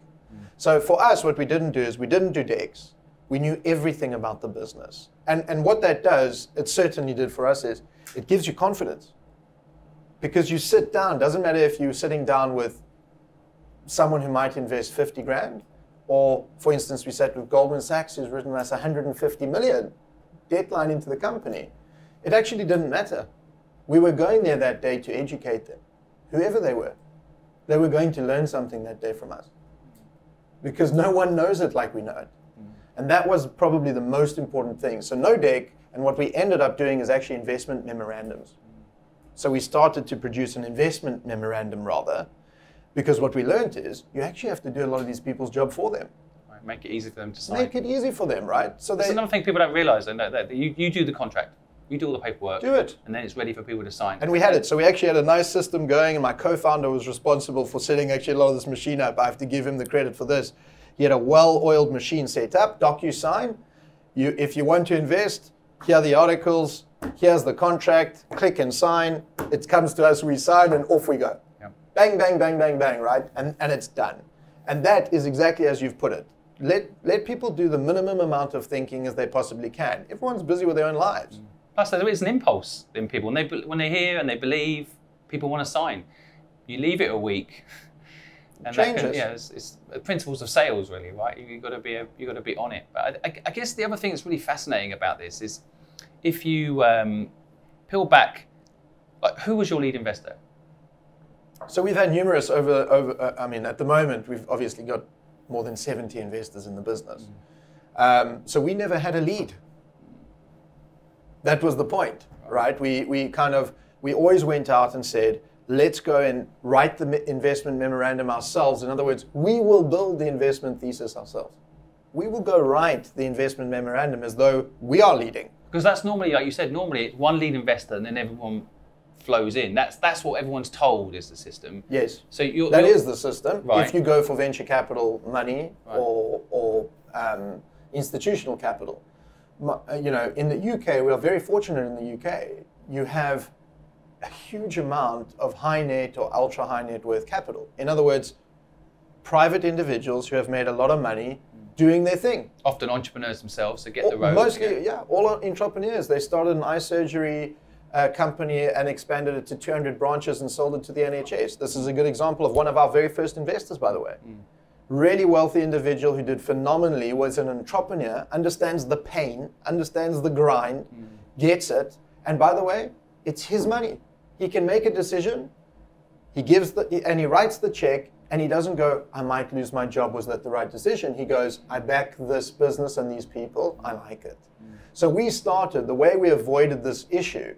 S2: So for us, what we didn't do is we didn't do decks. We knew everything about the business. And what that does, it certainly did for us, is it gives you confidence. Because you sit down, doesn't matter if you're sitting down with someone who might invest 50 grand, or for instance, we sat with Goldman Sachs, who's written us 150 million debt line into the company. It actually didn't matter. We were going there that day to educate them, whoever they were. They were going to learn something that day from us. Because no one knows it like we know it. And that was probably the most important thing. So no deck, and what we ended up doing is actually investment memorandums. So we started to produce an investment memorandum rather, because what we learned is you actually have to do a lot of these people's job for them.
S1: Right, make it easy for them to sign.
S2: Make it easy for them, right? So
S1: that's another thing people don't realize, that you do the contract, you do all the paperwork.
S2: Do it.
S1: And then it's ready for people to sign.
S2: And we had it. So we actually had a nice system going, and my co-founder was responsible for setting actually a lot of this machine up. I have to give him the credit for this. He had a well-oiled machine set up, DocuSign. If you want to invest, here are the articles, here's the contract, click and sign. It comes to us, we sign, and off we go. Yep. Bang, bang, bang, bang, bang, right? And it's done. And that is exactly as you've put it. Let people do the minimum amount of thinking as they possibly can. Everyone's busy with their own lives.
S1: Plus, there is an impulse in people. When they hear and they believe, people want to sign. You leave it a week. And
S2: changes.
S1: It's principles of sales, really, right? You've got to be on it. But I guess the other thing that's really fascinating about this is, if you peel back, like, who was your lead investor?
S2: So we've had numerous over. I mean, at the moment, we've obviously got more than 70 investors in the business. So we never had a lead. That was the point, right? We always went out and said, let's go and write the investment memorandum ourselves. In other words, we will build the investment thesis ourselves. We will go write the investment memorandum as though we are leading.
S1: Because that's normally, like you said, normally it's one lead investor and then everyone flows in. That's what everyone's told is the system.
S2: Yes.
S1: So
S2: that is the system.
S1: Right.
S2: If you go for venture capital money
S1: Right.
S2: or institutional capital, in the UK, we are very fortunate in the UK. You have a huge amount of high net or ultra high net worth capital. In other words, private individuals who have made a lot of money doing their thing.
S1: Often entrepreneurs themselves that get the road.
S2: Mostly, all entrepreneurs. They started an eye surgery company and expanded it to 200 branches and sold it to the NHS. This is a good example of one of our very first investors, by the way. Really wealthy individual who did phenomenally, was an entrepreneur, understands the pain, understands the grind, gets it. And by the way, it's his money. He can make a decision. He writes the check, and he doesn't go, I might lose my job, was that the right decision? He goes, I back this business and these people, I like it. So we started, the way we avoided this issue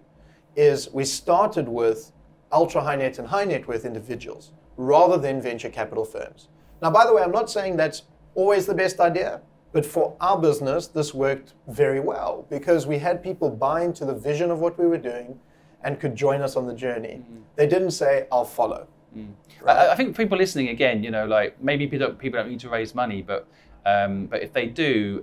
S2: is we started with ultra high net and high net worth individuals rather than venture capital firms. Now, by the way, I'm not saying that's always the best idea, but for our business, this worked very well because we had people buy into the vision of what we were doing and could join us on the journey. They didn't say, I'll follow.
S1: Right? I think people listening again, like maybe people don't need to raise money, but if they do,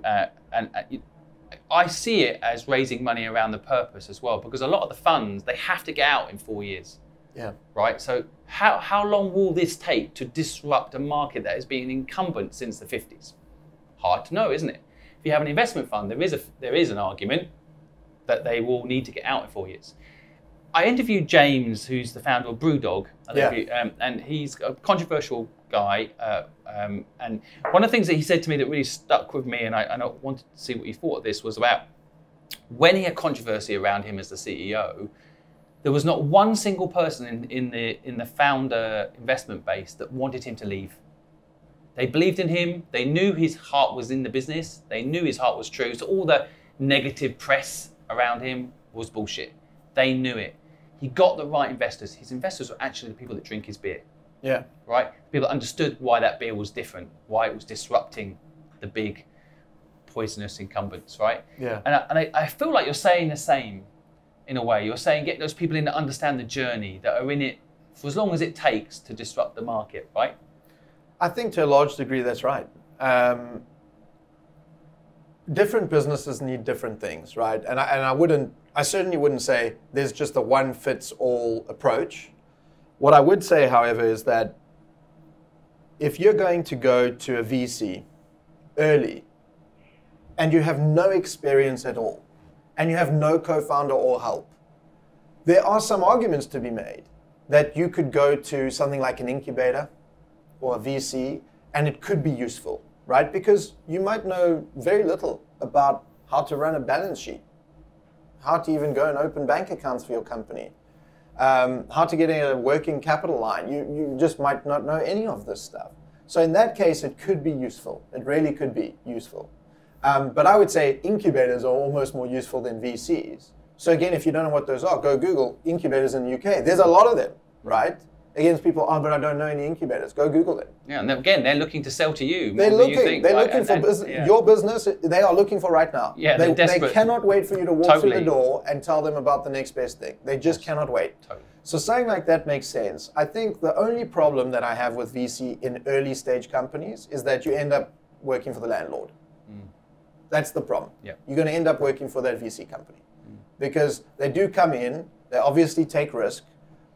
S1: I see it as raising money around the purpose as well, because a lot of the funds, they have to get out in 4 years.
S2: Yeah.
S1: Right. So how long will this take to disrupt a market that has been incumbent since the 50s? Hard to know, isn't it? If you have an investment fund, there is an argument that they will need to get out in 4 years. I interviewed James, who's the founder of Brewdog, and he's a controversial guy. And one of the things that he said to me that really stuck with me, and I wanted to see what you thought of this, was about when he had controversy around him as the CEO, there was not one single person in the founder investment base that wanted him to leave. They believed in him. They knew his heart was in the business. They knew his heart was true. So all the negative press around him was bullshit. They knew it. He got the right investors. His investors were actually the people that drink his beer.
S2: Yeah.
S1: Right? People that understood why that beer was different, why it was disrupting the big poisonous incumbents, right?
S2: Yeah.
S1: And I feel like you're saying the same in a way. You're saying get those people in that understand the journey, that are in it for as long as it takes to disrupt the market, right?
S2: I think to a large degree that's right. Different businesses need different things, right? And I certainly wouldn't say there's just a one-fits-all approach. What I would say, however, is that if you're going to go to a VC early and you have no experience at all, and you have no co-founder or help, there are some arguments to be made that you could go to something like an incubator or a VC, and it could be useful, right? Because you might know very little about how to run a balance sheet, how to even go and open bank accounts for your company, how to get a working capital line. You just might not know any of this stuff. So in that case, it could be useful. It really could be useful. But I would say incubators are almost more useful than VCs. So again, if you don't know what those are, go Google incubators in the UK. There's a lot of them, right? Against people, but I don't know any incubators. Go Google them.
S1: Yeah, and again, they're looking to sell to you.
S2: They're looking for your business. They are looking for right now.
S1: Yeah, they're desperate.
S2: They cannot wait for you to walk through the door and tell them about the next best thing. They just cannot wait.
S1: Totally.
S2: So something like that makes sense. I think the only problem that I have with VC in early stage companies is that you end up working for the landlord. That's the problem.
S1: Yeah.
S2: You're going to end up working for that VC company because they do come in, they obviously take risk,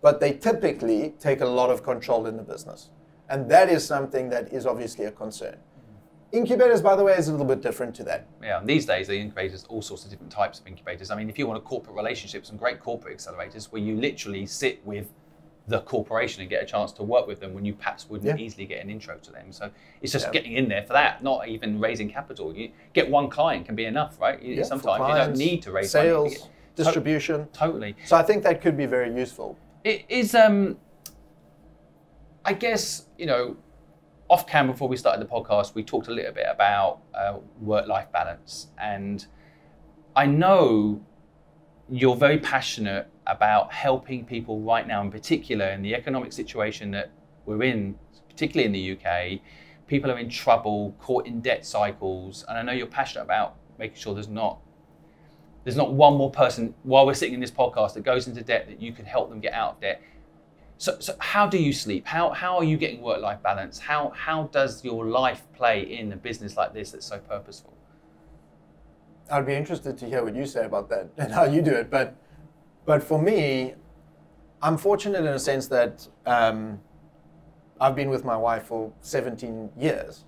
S2: but they typically take a lot of control in the business. And that is something that is obviously a concern. Incubators, by the way, is a little bit different to that.
S1: Yeah, and these days, the incubators, all sorts of different types of incubators. I mean, if you want a corporate relationship, some great corporate accelerators where you literally sit with the corporation and get a chance to work with them when you perhaps wouldn't easily get an intro to them. So it's just getting in there for that, not even raising capital. You get one client can be enough, right? Sometimes you don't need to raise
S2: sales,
S1: money.
S2: distribution.
S1: Totally.
S2: So I think that could be very useful.
S1: It is, I guess, off camera before we started the podcast, we talked a little bit about work-life balance. And I know you're very passionate about helping people right now, in particular in the economic situation that we're in, particularly in the UK. People are in trouble, caught in debt cycles. And I know you're passionate about making sure there's not There's not one more person while we're sitting in this podcast that goes into debt that you can help them get out of debt. So how do you sleep? How are you getting work-life balance? How does your life play in a business like this that's so purposeful?
S2: I'd be interested to hear what you say about that and how you do it. But for me, I'm fortunate in a sense that I've been with my wife for 17 years.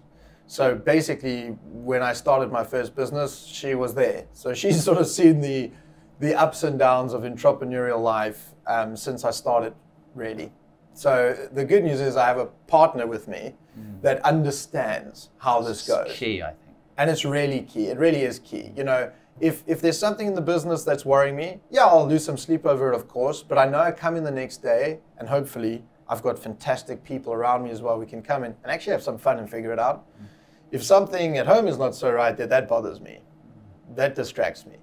S2: So basically, when I started my first business, she was there. So she's sort of seen the ups and downs of entrepreneurial life since I started, really. So the good news is I have a partner with me that understands how this goes.
S1: It's key, I think.
S2: And it's really key. It really is key. You know, if there's something in the business that's worrying me, yeah, I'll lose some sleep over it, of course. But I know I come in the next day, and hopefully I've got fantastic people around me as well. We can come in and actually have some fun and figure it out. If something at home is not so right, that bothers me. That distracts me.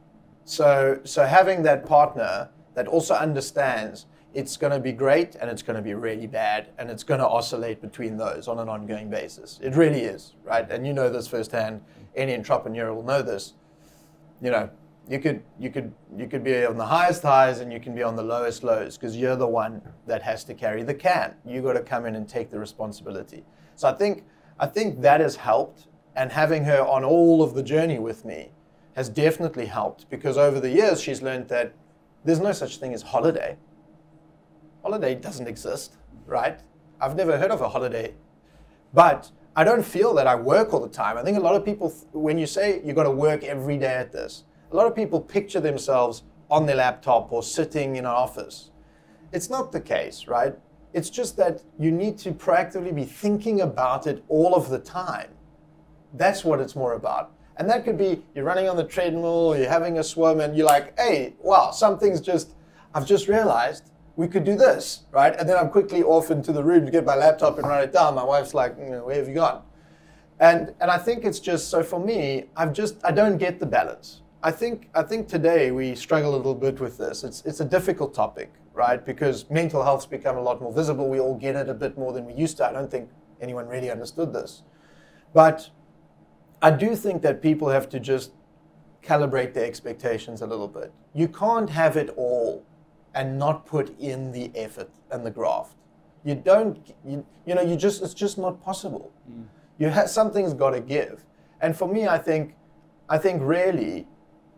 S2: So having that partner that also understands it's going to be great and it's going to be really bad and it's going to oscillate between those on an ongoing basis. It really is, right? And you know this firsthand. Any entrepreneur will know this. You know, you could be on the highest highs and you can be on the lowest lows because you're the one that has to carry the can. You got to come in and take the responsibility. So I think that has helped, and having her on all of the journey with me has definitely helped, because over the years she's learned that there's no such thing as holiday. Holiday doesn't exist, right? I've never heard of a holiday, but I don't feel that I work all the time. I think a lot of people, when you say you got to work every day at this, a lot of people picture themselves on their laptop or sitting in an office. It's not the case, right? It's just that you need to proactively be thinking about it all of the time. That's what it's more about. And that could be you're running on the treadmill, you're having a swim, and you're like, hey, wow, I've just realized we could do this, right? And then I'm quickly off into the room to get my laptop and write it down. My wife's like, where have you gone? And I think it's just, so for me, I don't get the balance. I think today we struggle a little bit with this. It's a difficult topic, right? Because mental health's become a lot more visible. We all get it a bit more than we used to. I don't think anyone really understood this. But I do think that people have to just calibrate their expectations a little bit. You can't have it all and not put in the effort and the graft. It's just not possible. Something's got to give. And for me, I think really,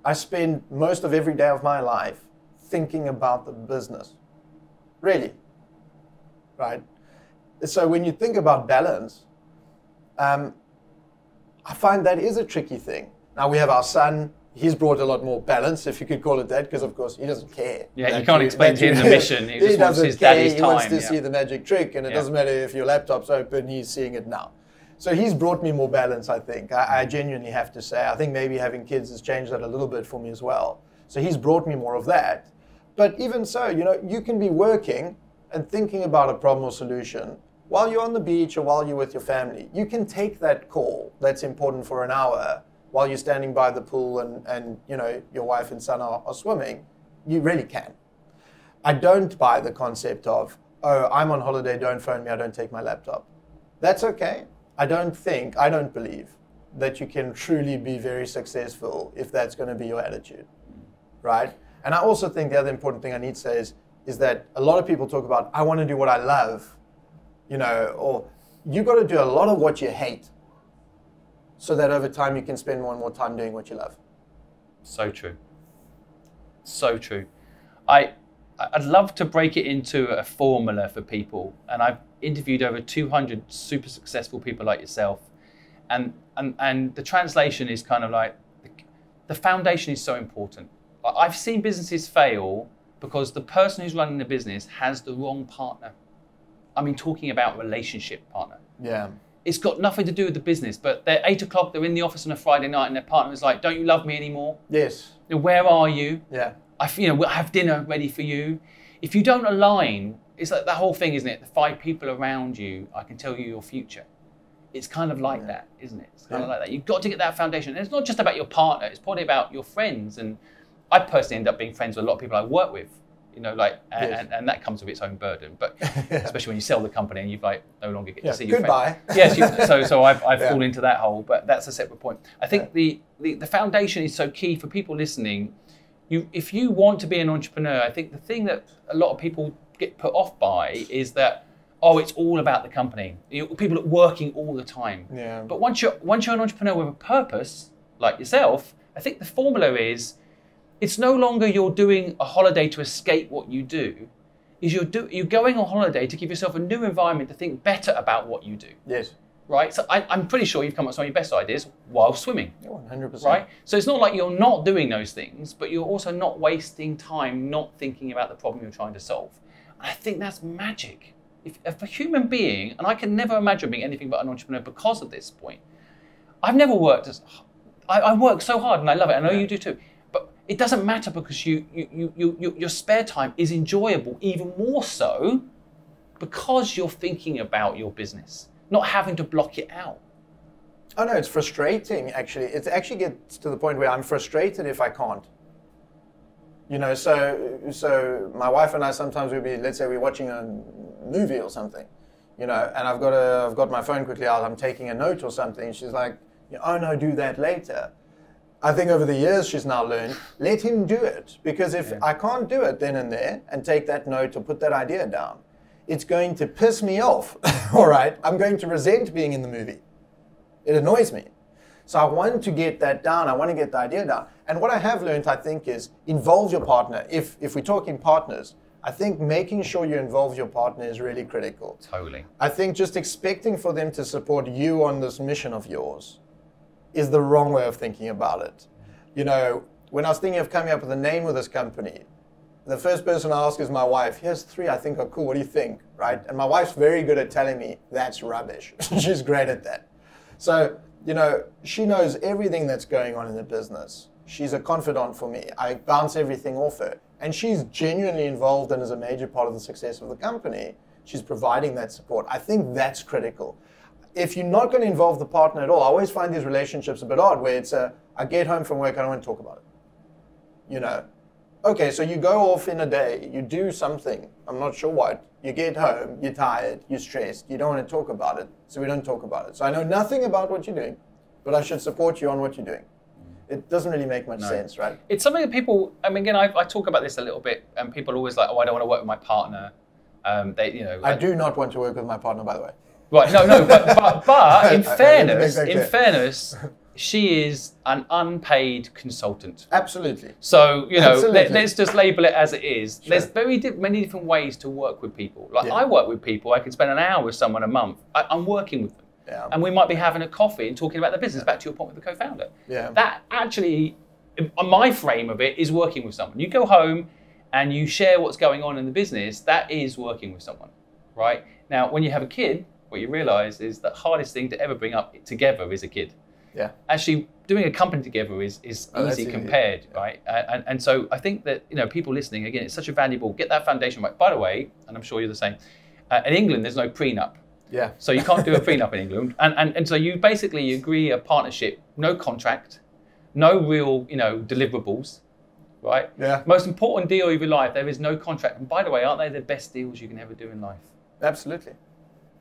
S2: I spend most of every day of my life thinking about the business. Really, right? So when you think about balance, I find that is a tricky thing. Now we have our son. He's brought a lot more balance, if you could call it that, because of course he doesn't care.
S1: Yeah, you can't explain to him the mission. He just wants his daddy's time.
S2: He wants to see the magic trick, and it doesn't matter if your laptop's open, he's seeing it now. So he's brought me more balance, I think. I genuinely have to say. I think maybe having kids has changed that a little bit for me as well. So he's brought me more of that. But even so, you can be working and thinking about a problem or solution while you're on the beach or while you're with your family. You can take that call that's important for an hour while you're standing by the pool and your wife and son are swimming. You really can. I don't buy the concept of, oh, I'm on holiday, don't phone me, I don't take my laptop. That's okay. I don't believe that you can truly be very successful if that's going to be your attitude, right? And I also think the other important thing I need to say is that a lot of people talk about, I want to do what I love, or you got to do a lot of what you hate so that over time you can spend more and more time doing what you love.
S1: So true. So true. I'd love to break it into a formula for people, and I've interviewed over 200 super successful people like yourself, and the translation is kind of like the foundation is so important. I've seen businesses fail because the person who's running the business has the wrong partner. I mean, talking about relationship partner. Yeah. It's got nothing to do with the business, but they're 8 o'clock, they're in the office on a Friday night, and their partner is like, don't you love me anymore? Yes. Where are you? Yeah. I have dinner ready for you. If you don't align, it's like that whole thing, isn't it? The 5 people around you, I can tell you your future. It's kind of like that, isn't it? It's kind of like that. You've got to get that foundation. And it's not just about your partner, it's probably about your friends. And I personally end up being friends with a lot of people I work with, and that comes with its own burden. But especially when you sell the company and you no longer get to see your friends. Yes, so I've fallen into that hole, but that's a separate point. I think the foundation is so key for people listening if you want to be an entrepreneur, I think the thing that a lot of people get put off by is that, oh, it's all about the company. People are working all the time.
S2: Yeah.
S1: But once you're an entrepreneur with a purpose, like yourself, I think the formula is, it's no longer you're doing a holiday to escape what you do. You're going on holiday to give yourself a new environment to think better about what you do.
S2: Yes.
S1: Right? So I'm pretty sure you've come up with some of your best ideas while swimming.
S2: 100%.
S1: Right? So it's not like you're not doing those things, but you're also not wasting time not thinking about the problem you're trying to solve. And I think that's magic. If a human being, and I can never imagine being anything but an entrepreneur because of this point, I've never worked as, I work so hard and I love it, I know you do too, but it doesn't matter because your spare time is enjoyable even more so because you're thinking about your business, not having to block it out.
S2: Oh no, it's frustrating actually. It actually gets to the point where I'm frustrated if I can't. You know, so my wife and I sometimes we'll be, let's say we're watching a movie or something, you know, and I've got my phone quickly out, I'm taking a note or something. She's like, oh no, do that later. I think over the years she's now learned, let him do it. Because if I can't do it then and there and take that note or put that idea down, it's going to piss me off, all right? I'm going to resent being in the movie. It annoys me. So I want to get that down. I want to get the idea down. And what I have learned, I think, is involve your partner. If we're talking partners, I think making sure you involve your partner is really critical.
S1: Totally.
S2: I think just expecting for them to support you on this mission of yours is the wrong way of thinking about it. You know, when I was thinking of coming up with a name of this company, the first person I ask is my wife. Here's 3 I think are cool. What do you think? Right? And my wife's very good at telling me that's rubbish. She's great at that. So, you know, she knows everything that's going on in the business. She's a confidant for me. I bounce everything off her. And she's genuinely involved and is a major part of the success of the company. She's providing that support. I think that's critical. If you're not going to involve the partner at all, I always find these relationships a bit odd where it's I get home from work, I don't want to talk about it. You know, okay, so you go off in a day, you do something, I'm not sure what, you get home, you're tired, you're stressed, you don't want to talk about it, so we don't talk about it. So I know nothing about what you're doing, but I should support you on what you're doing. It doesn't really make much sense, right?
S1: It's something that people, I mean, again, I talk about this a little bit, and people are always like, oh, I don't want to work with my partner.
S2: I do not want to work with my partner, by the way.
S1: Right, no, but in fairness, she is an unpaid consultant.
S2: Absolutely.
S1: So, you know, let's just label it as it is. Sure. There's many different ways to work with people. Like I work with people, I can spend an hour with someone a month. I'm working with them. Yeah. And we might be having a coffee and talking about the business, back to your point with the co-founder. Yeah. That actually, my frame of it, is working with someone. You go home and you share what's going on in the business, that is working with someone, right? Now, when you have a kid, what you realize is the hardest thing to ever bring up together is a kid. Yeah. Actually, doing a company together is easy compared, right? And so I think that, you know, people listening, again, it's such a valuable, get that foundation right. By the way, and I'm sure you're the same, in England, there's no prenup. Yeah. So you can't do a prenup in England. And so you basically agree a partnership, no contract, no real, you know, deliverables, right? Yeah. Most important deal of your life, there is no contract. And by the way, aren't they the best deals you can ever do in life?
S2: Absolutely.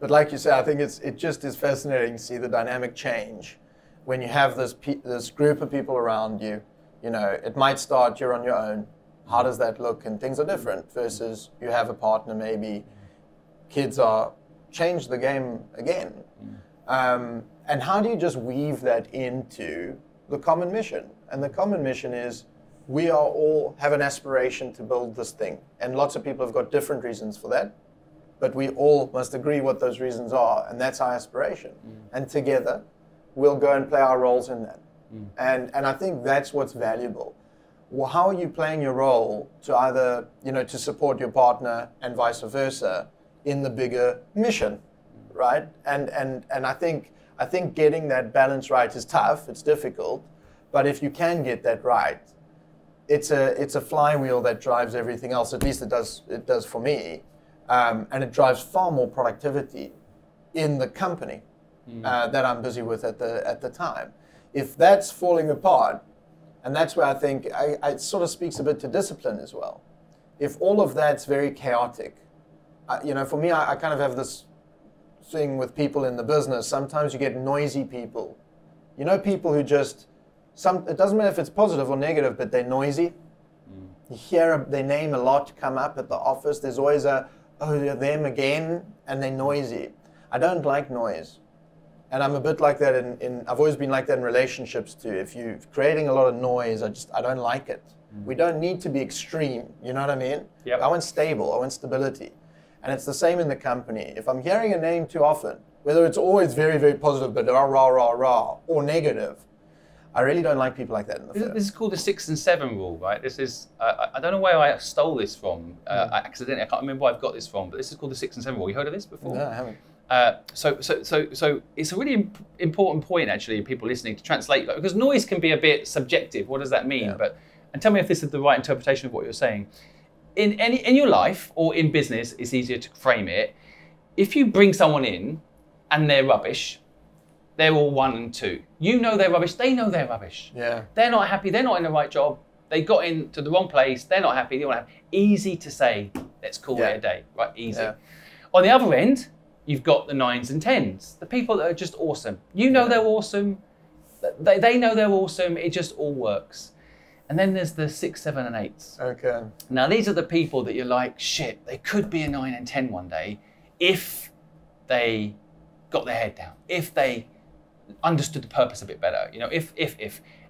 S2: But like you say, I think it just is fascinating to see the dynamic change when you have this group of people around you. You know, it might start, you're on your own. How does that look? And things are different versus you have a partner, maybe kids are change the game again. And how do you just weave that into the common mission? And the common mission is we are all have an aspiration to build this thing. And lots of people have got different reasons for that. But we all must agree what those reasons are, and that's our aspiration. And together, we'll go and play our roles in that. And I think that's what's valuable. Well, how are you playing your role to either, you know, to support your partner and vice versa in the bigger mission, right? And I think getting that balance right is tough. It's difficult, but if you can get that right, it's a flywheel that drives everything else. At least it does for me. And it drives far more productivity in the company that I'm busy with at the time. If that's falling apart, and that's where I think it sort of speaks a bit to discipline as well. If all of that's very chaotic, you know, for me, I kind of have this thing with people in the business. Sometimes you get noisy people. You know, people who just, it doesn't matter if it's positive or negative, but they're noisy. You hear their name a lot come up at the office. There's always oh, they're them again, and they're noisy. I don't like noise. And I'm a bit like that I've always been like that in relationships too. If you're creating a lot of noise, I don't like it. We don't need to be extreme, you know what I mean?
S1: Yep.
S2: I want stable, I want stability. And it's the same in the company. If I'm hearing a name too often, whether it's always very, very positive, but rah, rah, rah, rah, or negative, I really don't like people like that in the firm.
S1: This is called the 6 and 7 rule, right? This is, I don't know where I stole this from, accidentally. I can't remember where I've got this from, but this is called the 6 and 7 rule. You heard of this before?
S2: No, I haven't.
S1: So it's a really important point, actually, people listening to translate, because noise can be a bit subjective. What does that mean?
S2: Yeah.
S1: And tell me if this is the right interpretation of what you're saying. In your life or in business, it's easier to frame it. If you bring someone in and they're rubbish, they're all 1 and 2. You know they're rubbish. They know they're rubbish.
S2: Yeah.
S1: They're not happy. They're not in the right job. They got into the wrong place. They're not happy. They're not happy. Easy to say, let's call it a day. Right? Easy. Yeah. On the other end, you've got the 9s and 10s, the people that are just awesome. You know they're awesome. They know they're awesome. It just all works. And then there's the 6, 7, and 8s.
S2: Okay.
S1: Now these are the people that you're like, shit, they could be a 9 and 10 one day if they got their head down, if they understood the purpose a bit better, you know, if.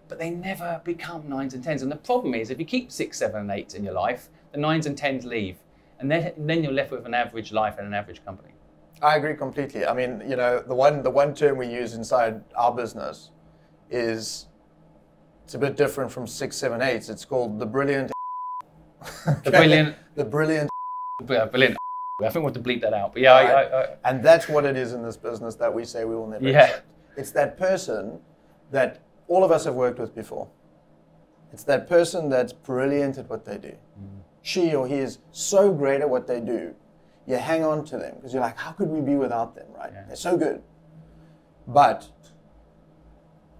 S1: But they never become 9s and 10s. And the problem is, if you keep 6, 7, and 8s in your life, the 9s and 10s leave, and then you're left with an average life and an average company.
S2: I agree completely. I mean, you know, the one term we use inside our business is, it's a bit different from 6, 7, 8s. It's called the brilliant.
S1: The brilliant.
S2: The brilliant.
S1: Brilliant. I think we'll have to bleep that out. But yeah,
S2: right. And that's what it is in this business that we say we will never accept. It's that person that all of us have worked with before. It's that person that's brilliant at what they do. She or he is so great at what they do. You hang on to them because you're like, how could we be without them, right? Yeah. They're so good. But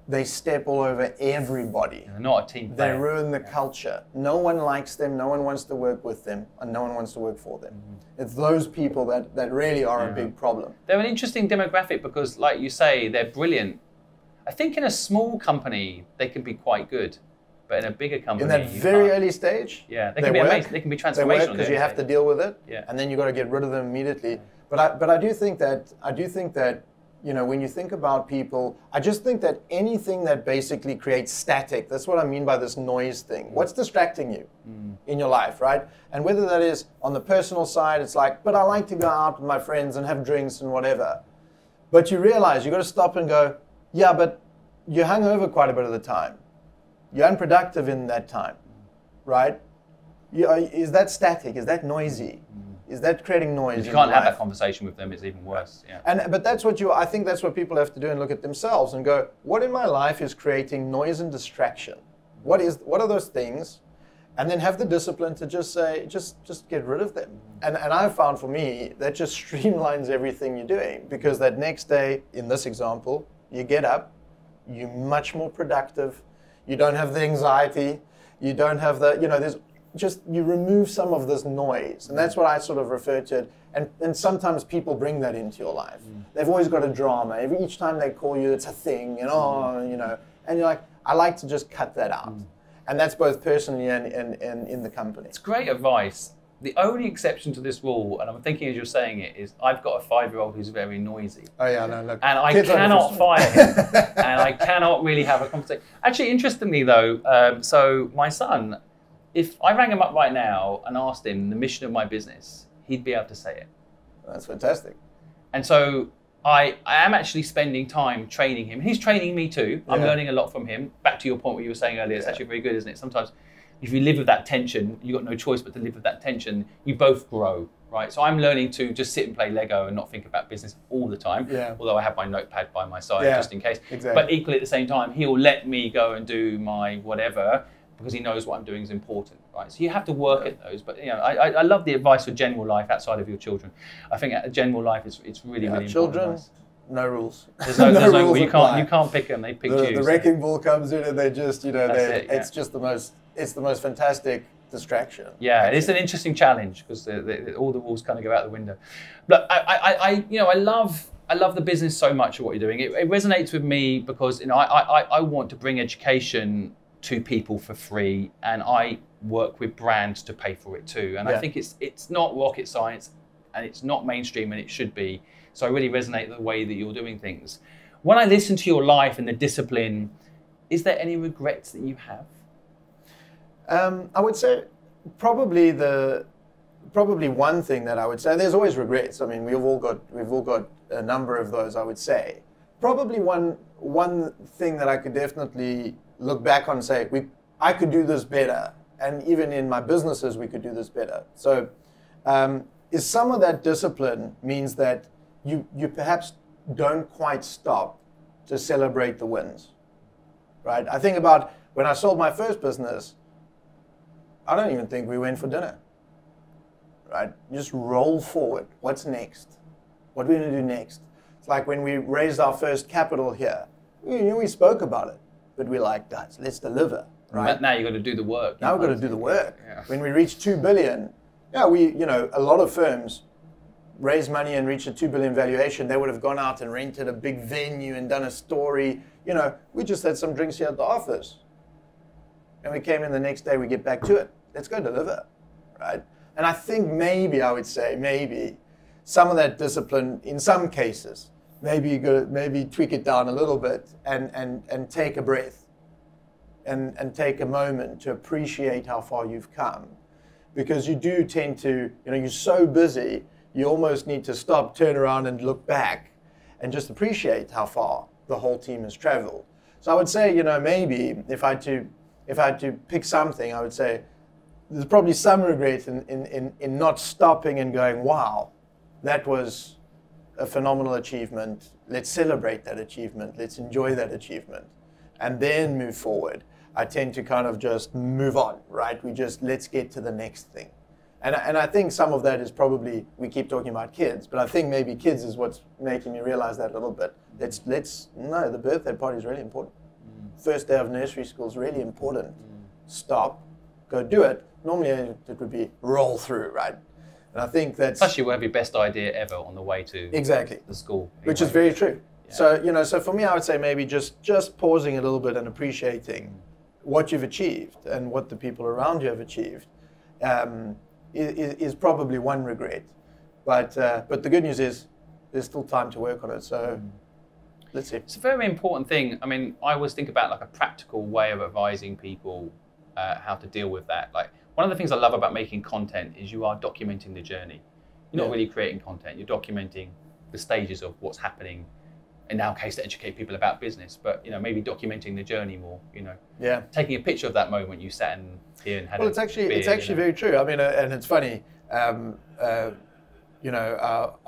S2: they step all over everybody.
S1: They're not a team player.
S2: They ruin the culture. No one likes them, no one wants to work with them, and no one wants to work for them. It's those people that really are a big problem.
S1: They're an interesting demographic because, like you say, they're brilliant. I think in a small company, they can be quite good. But in a bigger company,
S2: in that very early stage,
S1: they can be amazing. They can be transformational.
S2: They work because you have to deal with it, and then you got to get rid of them immediately. But I do think that you know, when you think about people, I just think that anything that basically creates static, that's what I mean by this noise thing. What's distracting you in your life, right? And whether that is on the personal side, it's like, but I like to go out with my friends and have drinks and whatever. But you realize you got to stop and go, yeah, but you're hungover quite a bit of the time. You're unproductive in that time, right? Is that static? Is that noisy? Is that creating noise?
S1: If you can't have that conversation with them, it's even worse. Yeah.
S2: But that's what I think that's what people have to do and look at themselves and go, what in my life is creating noise and distraction? What are those things? And then have the discipline to just say, just get rid of them. And I've found for me, that just streamlines everything you're doing, because that next day, in this example, you get up, you're much more productive, you don't have the anxiety, you don't have the, you know, there's just, you remove some of this noise. And that's what I sort of refer to it. And sometimes people bring that into your life. They've always got a drama. Each time they call you, it's a thing, and you know, and you're like, I like to just cut that out. And that's both personally and in the company.
S1: It's great advice. The only exception to this rule, and I'm thinking as you're saying it, is I've got a 5-year-old who's very noisy.
S2: Oh yeah, no, look.
S1: And I cannot fire him. And I cannot really have a conversation. Actually, interestingly though, so my son, if I rang him up right now and asked him the mission of my business, he'd be able to say it.
S2: That's fantastic.
S1: And so I am actually spending time training him. He's training me too. I'm learning a lot from him. Back to your point what you were saying earlier, it's actually very good, isn't it? Sometimes if you live with that tension, you've got no choice but to live with that tension, you both grow, right? So I'm learning to just sit and play Lego and not think about business all the time, although I have my notepad by my side just in case.
S2: Exactly.
S1: But equally at the same time, he'll let me go and do my whatever, because he knows what I'm doing is important, right? So you have to work at those. But you know, I love the advice for general life outside of your children. I think general life it's really really
S2: children,
S1: important.
S2: No rules.
S1: There's no rules. You can't pick them. They pick you.
S2: The wrecking ball comes in and they just, you know, it's just it's the most fantastic distraction.
S1: Yeah, it's an interesting challenge because all the rules kind of go out the window. But I love the business so much of what you're doing. It resonates with me because, you know, I want to bring education to people for free, and I work with brands to pay for it too. And I think it's not rocket science, and it's not mainstream, and it should be. So I really resonate with the way that you're doing things. When I listen to your life and the discipline, is there any regrets that you have?
S2: I would say probably one thing that I would say, there's always regrets. I mean, we've all got a number of those, I would say. Probably one thing that I could definitely look back on and say, I could do this better. And even in my businesses, we could do this better. So is some of that discipline means that you perhaps don't quite stop to celebrate the wins, right? I think about when I sold my first business, I don't even think we went for dinner, right? You just roll forward. What's next? What are we going to do next? It's like when we raised our first capital here, we spoke about it, but we're like, guys, let's deliver, right?
S1: But now you've got to do the work.
S2: Now we've got to do the work. Yeah. When we reached 2 billion, a lot of firms raise money and reach a 2 billion valuation. They would have gone out and rented a big venue and done a story. We just had some drinks here at the office. And we came in the next day, we get back to it. Let's go deliver, right? And I think maybe some of that discipline, in some cases, maybe tweak it down a little bit and take a breath and take a moment to appreciate how far you've come. Because you do tend to, you're so busy, you almost need to stop, turn around and look back and just appreciate how far the whole team has traveled. So I would say, maybe if I had to pick something, I would say there's probably some regret in not stopping and going, wow, that was a phenomenal achievement. Let's celebrate that achievement. Let's enjoy that achievement. And then move forward. I tend to kind of just move on, right? Let's get to the next thing. And I think some of that is probably, we keep talking about kids, but I think maybe kids is what's making me realize that a little bit. No, the birthday party is really important. First day of nursery school is really important. Stop, go do it. Normally it would be roll through, right? And I think that's...
S1: Plus you will have your best idea ever on the way to the school.
S2: Which is very true. Yeah. So, so for me, I would say maybe just pausing a little bit and appreciating what you've achieved and what the people around you have achieved is probably one regret. But the good news is there's still time to work on it. So let's see.
S1: It's a very important thing. I mean, I always think about like a practical way of advising people how to deal with that. Like one of the things I love about making content is you are documenting the journey. You're not really creating content. You're documenting the stages of what's happening. In our case, to educate people about business, but maybe documenting the journey more. Taking a picture of that moment you sat in here and had. Well,
S2: it's actually very true. I mean, and it's funny. Our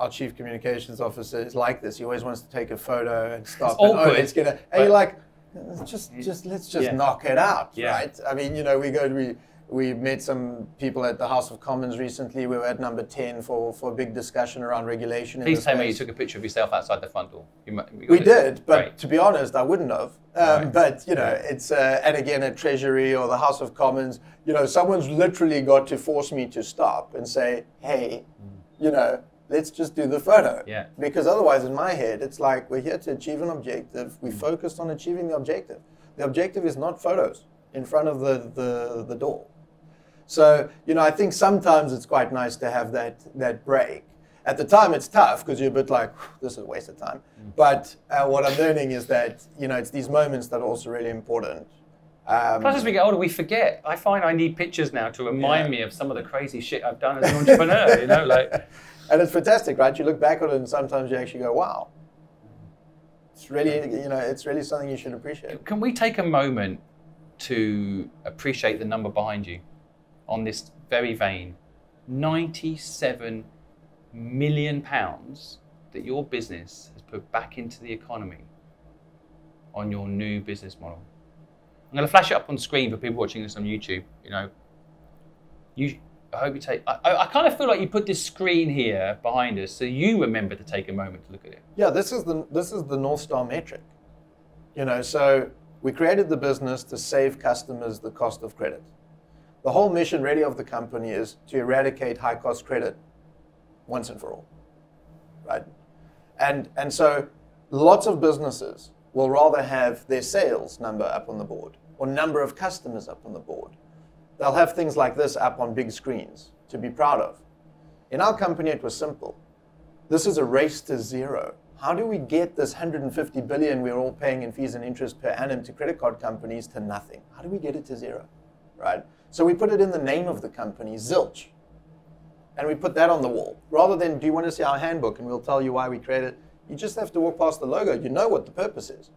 S2: chief communications officer is like this. He always wants to take a photo and stop.
S1: It's
S2: awkward. And you're like, let's just knock it out, right? I mean, we met some people at the House of Commons recently. We were at number 10 for a big discussion around regulation.
S1: Please tell me you took a picture of yourself outside the front door.
S2: We did, but to be honest, I wouldn't have. But, it's, and again, at Treasury or the House of Commons, someone's literally got to force me to stop and say, hey, let's just do the photo.
S1: Yeah.
S2: Because otherwise, in my head, it's like, we're here to achieve an objective. We focused on achieving the objective. The objective is not photos in front of the door. So, I think sometimes it's quite nice to have that break. At the time, it's tough because you're a bit like, this is a waste of time. But what I'm learning is that, it's these moments that are also really important.
S1: Plus, as we get older, we forget. I find I need pictures now to remind me of some of the crazy shit I've done as an entrepreneur,
S2: And it's fantastic, right? You look back on it and sometimes you actually go, wow. It's really, it's really something you should appreciate.
S1: Can we take a moment to appreciate the number behind you? On this very vein, £97 million that your business has put back into the economy on your new business model. I'm going to flash it up on screen for people watching this on YouTube. I hope you take. I kind of feel like you put this screen here behind us, so you remember to take a moment to look at it.
S2: Yeah, this is the North Star metric. So we created the business to save customers the cost of credit. The whole mission really of the company is to eradicate high-cost credit once and for all, right? And so lots of businesses will rather have their sales number up on the board or number of customers up on the board. They'll have things like this up on big screens to be proud of. In our company, it was simple. This is a race to zero. How do we get this 150 billion we're all paying in fees and interest per annum to credit card companies to nothing? How do we get it to zero, right? So we put it in the name of the company, Zilch. And we put that on the wall. Rather than, do you want to see our handbook? And we'll tell you why we created it. You just have to walk past the logo. You know what the purpose is.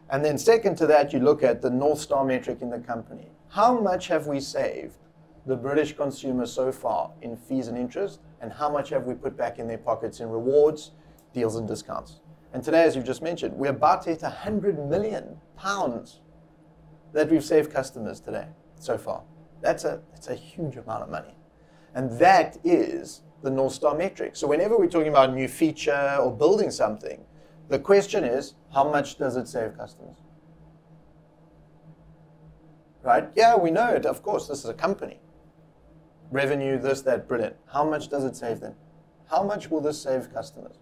S2: And then second to that, you look at the North Star metric in the company. How much have we saved the British consumer so far in fees and interest? And how much have we put back in their pockets in rewards, deals and discounts? And today, as you've just mentioned, we're about to hit £100 million that we've saved customers today so far. That's a huge amount of money. And that is the North Star metric. So whenever we're talking about a new feature or building something, the question is, how much does it save customers? Right? Yeah, we know it. Of course, this is a company. Revenue, this, that, brilliant. How much does it save them? How much will this save customers?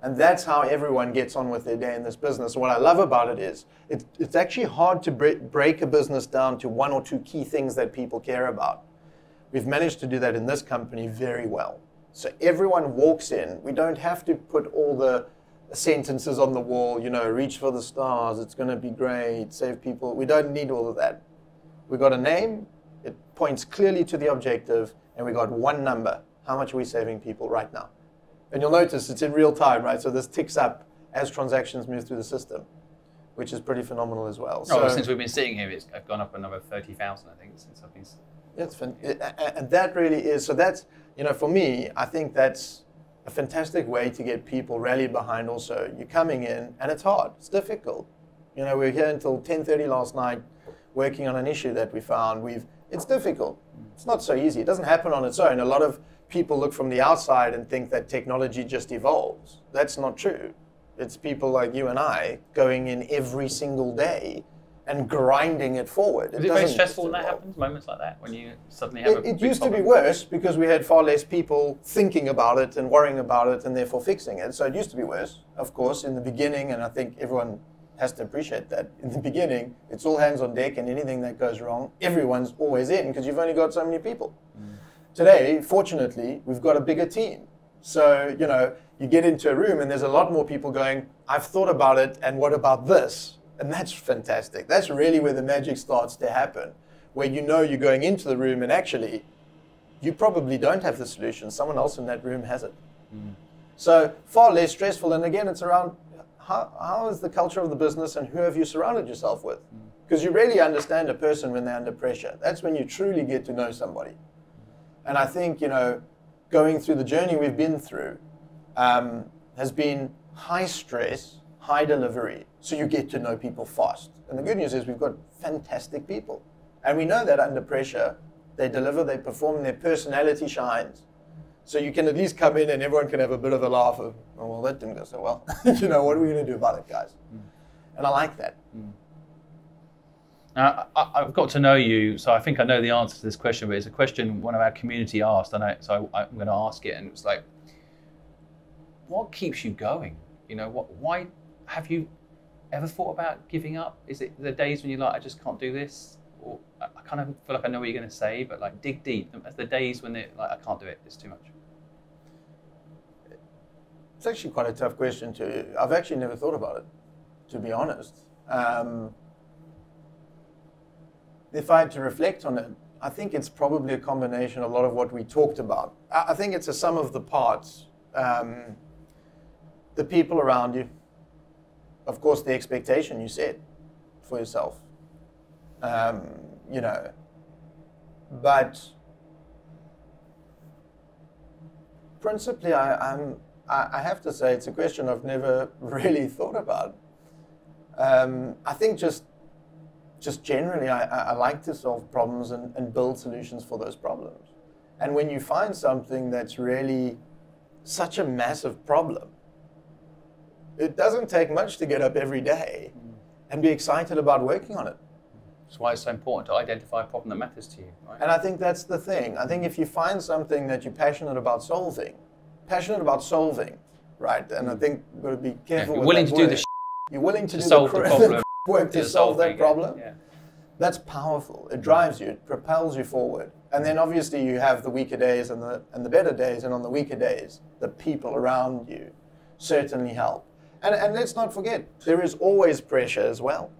S2: And that's how everyone gets on with their day in this business. What I love about it is it's actually hard to break a business down to one or two key things that people care about. We've managed to do that in this company very well. So everyone walks in. We don't have to put all the sentences on the wall, you know, reach for the stars, it's going to be great, save people. We don't need all of that. We've got a name. It points clearly to the objective, and we got one number. How much are we saving people right now? And you'll notice it's in real time, right? So this ticks up as transactions move through the system, which is pretty phenomenal as well.
S1: So since we've been sitting here, it's gone up another 30,000, I think, since I've been...
S2: And that really is, so that's, you know, for me, I think that's a fantastic way to get people rallied behind also. You're coming in, and it's hard, it's difficult. You know, we're here until 10:30 last night working on an issue that we found. It's difficult. It's not so easy. It doesn't happen on its own. A lot of people look from the outside and think that technology just evolves. That's not true. It's people like you and I going in every single day and grinding it forward.
S1: Is it very stressful when that happens, moments like that, when you suddenly have
S2: It used to be worse because we had far less people thinking about it and worrying about it and therefore fixing it. So it used to be worse, of course, in the beginning, and I think everyone has to appreciate that. In the beginning, it's all hands on deck, and anything that goes wrong, everyone's always in because you've only got so many people. Today, fortunately, we've got a bigger team. So, you know, you get into a room and there's a lot more people going, I've thought about it, and what about this? And that's fantastic. That's really where the magic starts to happen, where you know you're going into the room and actually you probably don't have the solution. Someone else in that room has it. So far less stressful. And again, it's around how is the culture of the business and who have you surrounded yourself with? Because you really understand a person when they're under pressure. That's when you truly get to know somebody. And I think, you know, going through the journey we've been through has been high stress, high delivery, so you get to know people fast. And the good news is we've got fantastic people. And we know that under pressure, they deliver, they perform, their personality shines. So you can at least come in and everyone can have a bit of a laugh of, oh, well, that didn't go so well. You know, what are we going to do about it, guys? And I like that.
S1: I've got to know you, so I think I know the answer to this question, but it's a question one of our community asked, and so I'm going to ask it, and it's like, what keeps you going? You know, why have you ever thought about giving up? Is it the days when you're like, I just can't do this? Or I kind of feel like I know what you're going to say, but like dig deep. The days when they're like, I can't do it, it's too much.
S2: It's actually quite a tough question to. I've actually never thought about it, to be honest. If I had to reflect on it, I think it's probably a combination of a lot of what we talked about. I think it's a sum of the parts. The people around you, of course, the expectation you set for yourself, you know, but principally, I have to say it's a question I've never really thought about. I think just generally, I like to solve problems and build solutions for those problems. And when you find something that's really such a massive problem, it doesn't take much to get up every day and be excited about working on it.
S1: That's why it's so important to identify a problem that matters to you, right?
S2: And I think that's the thing. I think if you find something that you're passionate about solving, right? And I think you've got to be careful with
S1: you're willing
S2: that
S1: to do
S2: word.
S1: the
S2: You're willing to
S1: solve the problem.
S2: work to solve that problem.
S1: Yeah.
S2: That's powerful. It drives you. It propels you forward. And then obviously you have the weaker days and the better days. And on the weaker days, the people around you certainly help. And let's not forget, there is always pressure as well.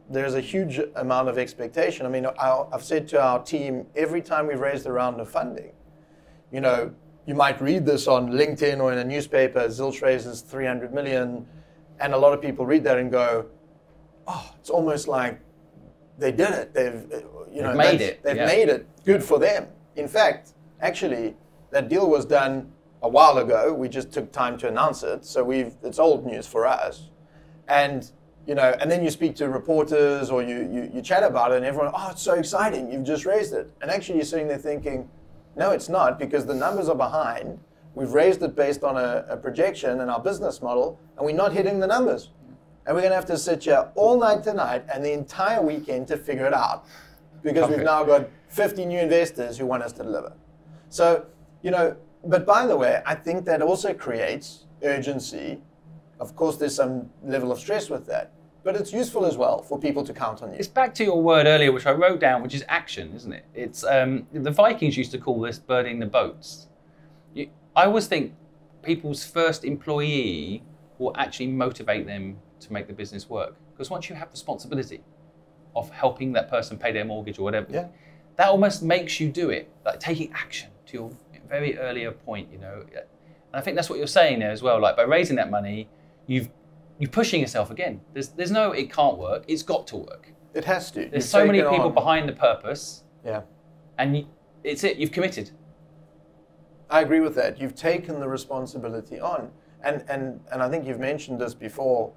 S2: There's a huge amount of expectation. I mean, I've said to our team, every time we've raised a round of funding, you know, you might read this on LinkedIn or in a newspaper, Zilch raises 300 million. And a lot of people read that and go, oh, it's almost like they did it. They've made it. Good for them. In fact, actually, that deal was done a while ago. We just took time to announce it. So it's old news for us. And you know, and then you speak to reporters or you chat about it and everyone, oh, it's so exciting, you've just raised it. And actually you're sitting there thinking, no, it's not, because the numbers are behind. We've raised it based on a projection and our business model, and we're not hitting the numbers. And we're going to have to sit here all night tonight and the entire weekend to figure it out, because we've now got 50 new investors who want us to deliver. So, you know, but by the way, I think that also creates urgency. Of course, there's some level of stress with that, but it's useful as well for people to count on you.
S1: It's back to your word earlier, which I wrote down, which is action, isn't it? It's the Vikings used to call this burning the boats. I always think people's first employee will actually motivate them to make the business work. Because once you have responsibility of helping that person pay their mortgage or whatever, that almost makes you do it, like taking action to your very earlier point, you know. And I think that's what you're saying there as well. Like by raising that money, you're pushing yourself again. There's no it can't work. It's got to work.
S2: It has to.
S1: There's so many people behind the purpose.
S2: Yeah.
S1: And it's it. You've committed.
S2: I agree with that. You've taken the responsibility on. And I think you've mentioned this before.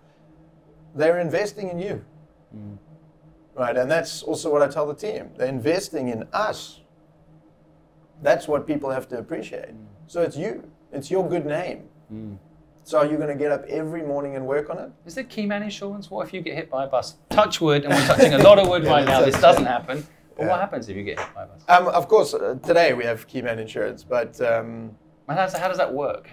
S2: They're investing in you. Right? And that's also what I tell the team. They're investing in us. That's what people have to appreciate. So it's you. It's your good name. So are you going to get up every morning and work on it?
S1: Is there key man insurance? What if you get hit by a bus? Touch wood, and we're touching a lot of wood right now. This doesn't happen. But what happens if you get hit by a bus?
S2: Of course, today we have key man insurance, but
S1: how does that work?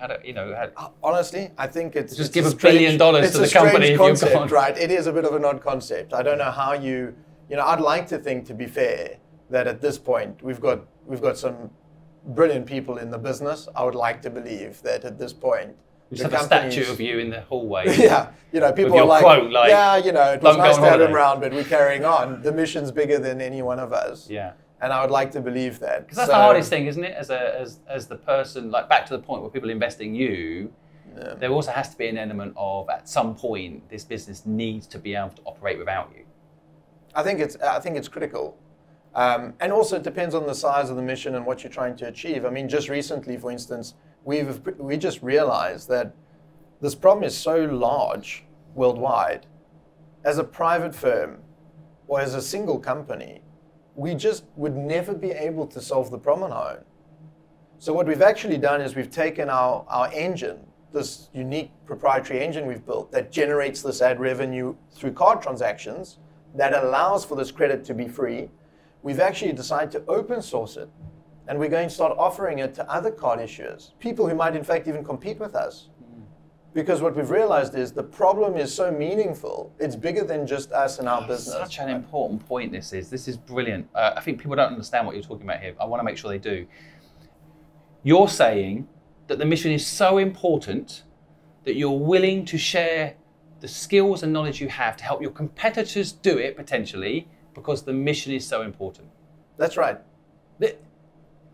S2: Honestly, I think it's
S1: just give $1 billion to the company if you've gone.
S2: Right? It is a bit of an odd concept. I don't know how you know. I'd like to think, to be fair, that at this point we've got some brilliant people in the business. I would like to believe that at this point.
S1: We just have a statue of you in the hallway.
S2: Yeah, you know, people are like,
S1: quote, like,
S2: yeah, you know, it was nice to have him around, but we're carrying on. The mission's bigger than any one of us.
S1: Yeah.
S2: And I would like to believe that.
S1: Because that's the hardest thing, isn't it? As the person, like back to the point where people invest in you, there also has to be an element of, at some point, this business needs to be able to operate without you.
S2: I think it's critical. And also it depends on the size of the mission and what you're trying to achieve. I mean, just recently, for instance, we just realized that this problem is so large worldwide. As a private firm or as a single company, we just would never be able to solve the problem on our own. So what we've actually done is we've taken our engine, this unique proprietary engine we've built that generates this ad revenue through card transactions that allows for this credit to be free. We've actually decided to open source it. And we're going to start offering it to other card issuers, people who might in fact even compete with us. Because what we've realized is the problem is so meaningful, it's bigger than just us and our business.
S1: Such an important point this is. This is brilliant. I think people don't understand what you're talking about here. I want to make sure they do. You're saying that the mission is so important that you're willing to share the skills and knowledge you have to help your competitors do it, potentially, because the mission is so important.
S2: That's right.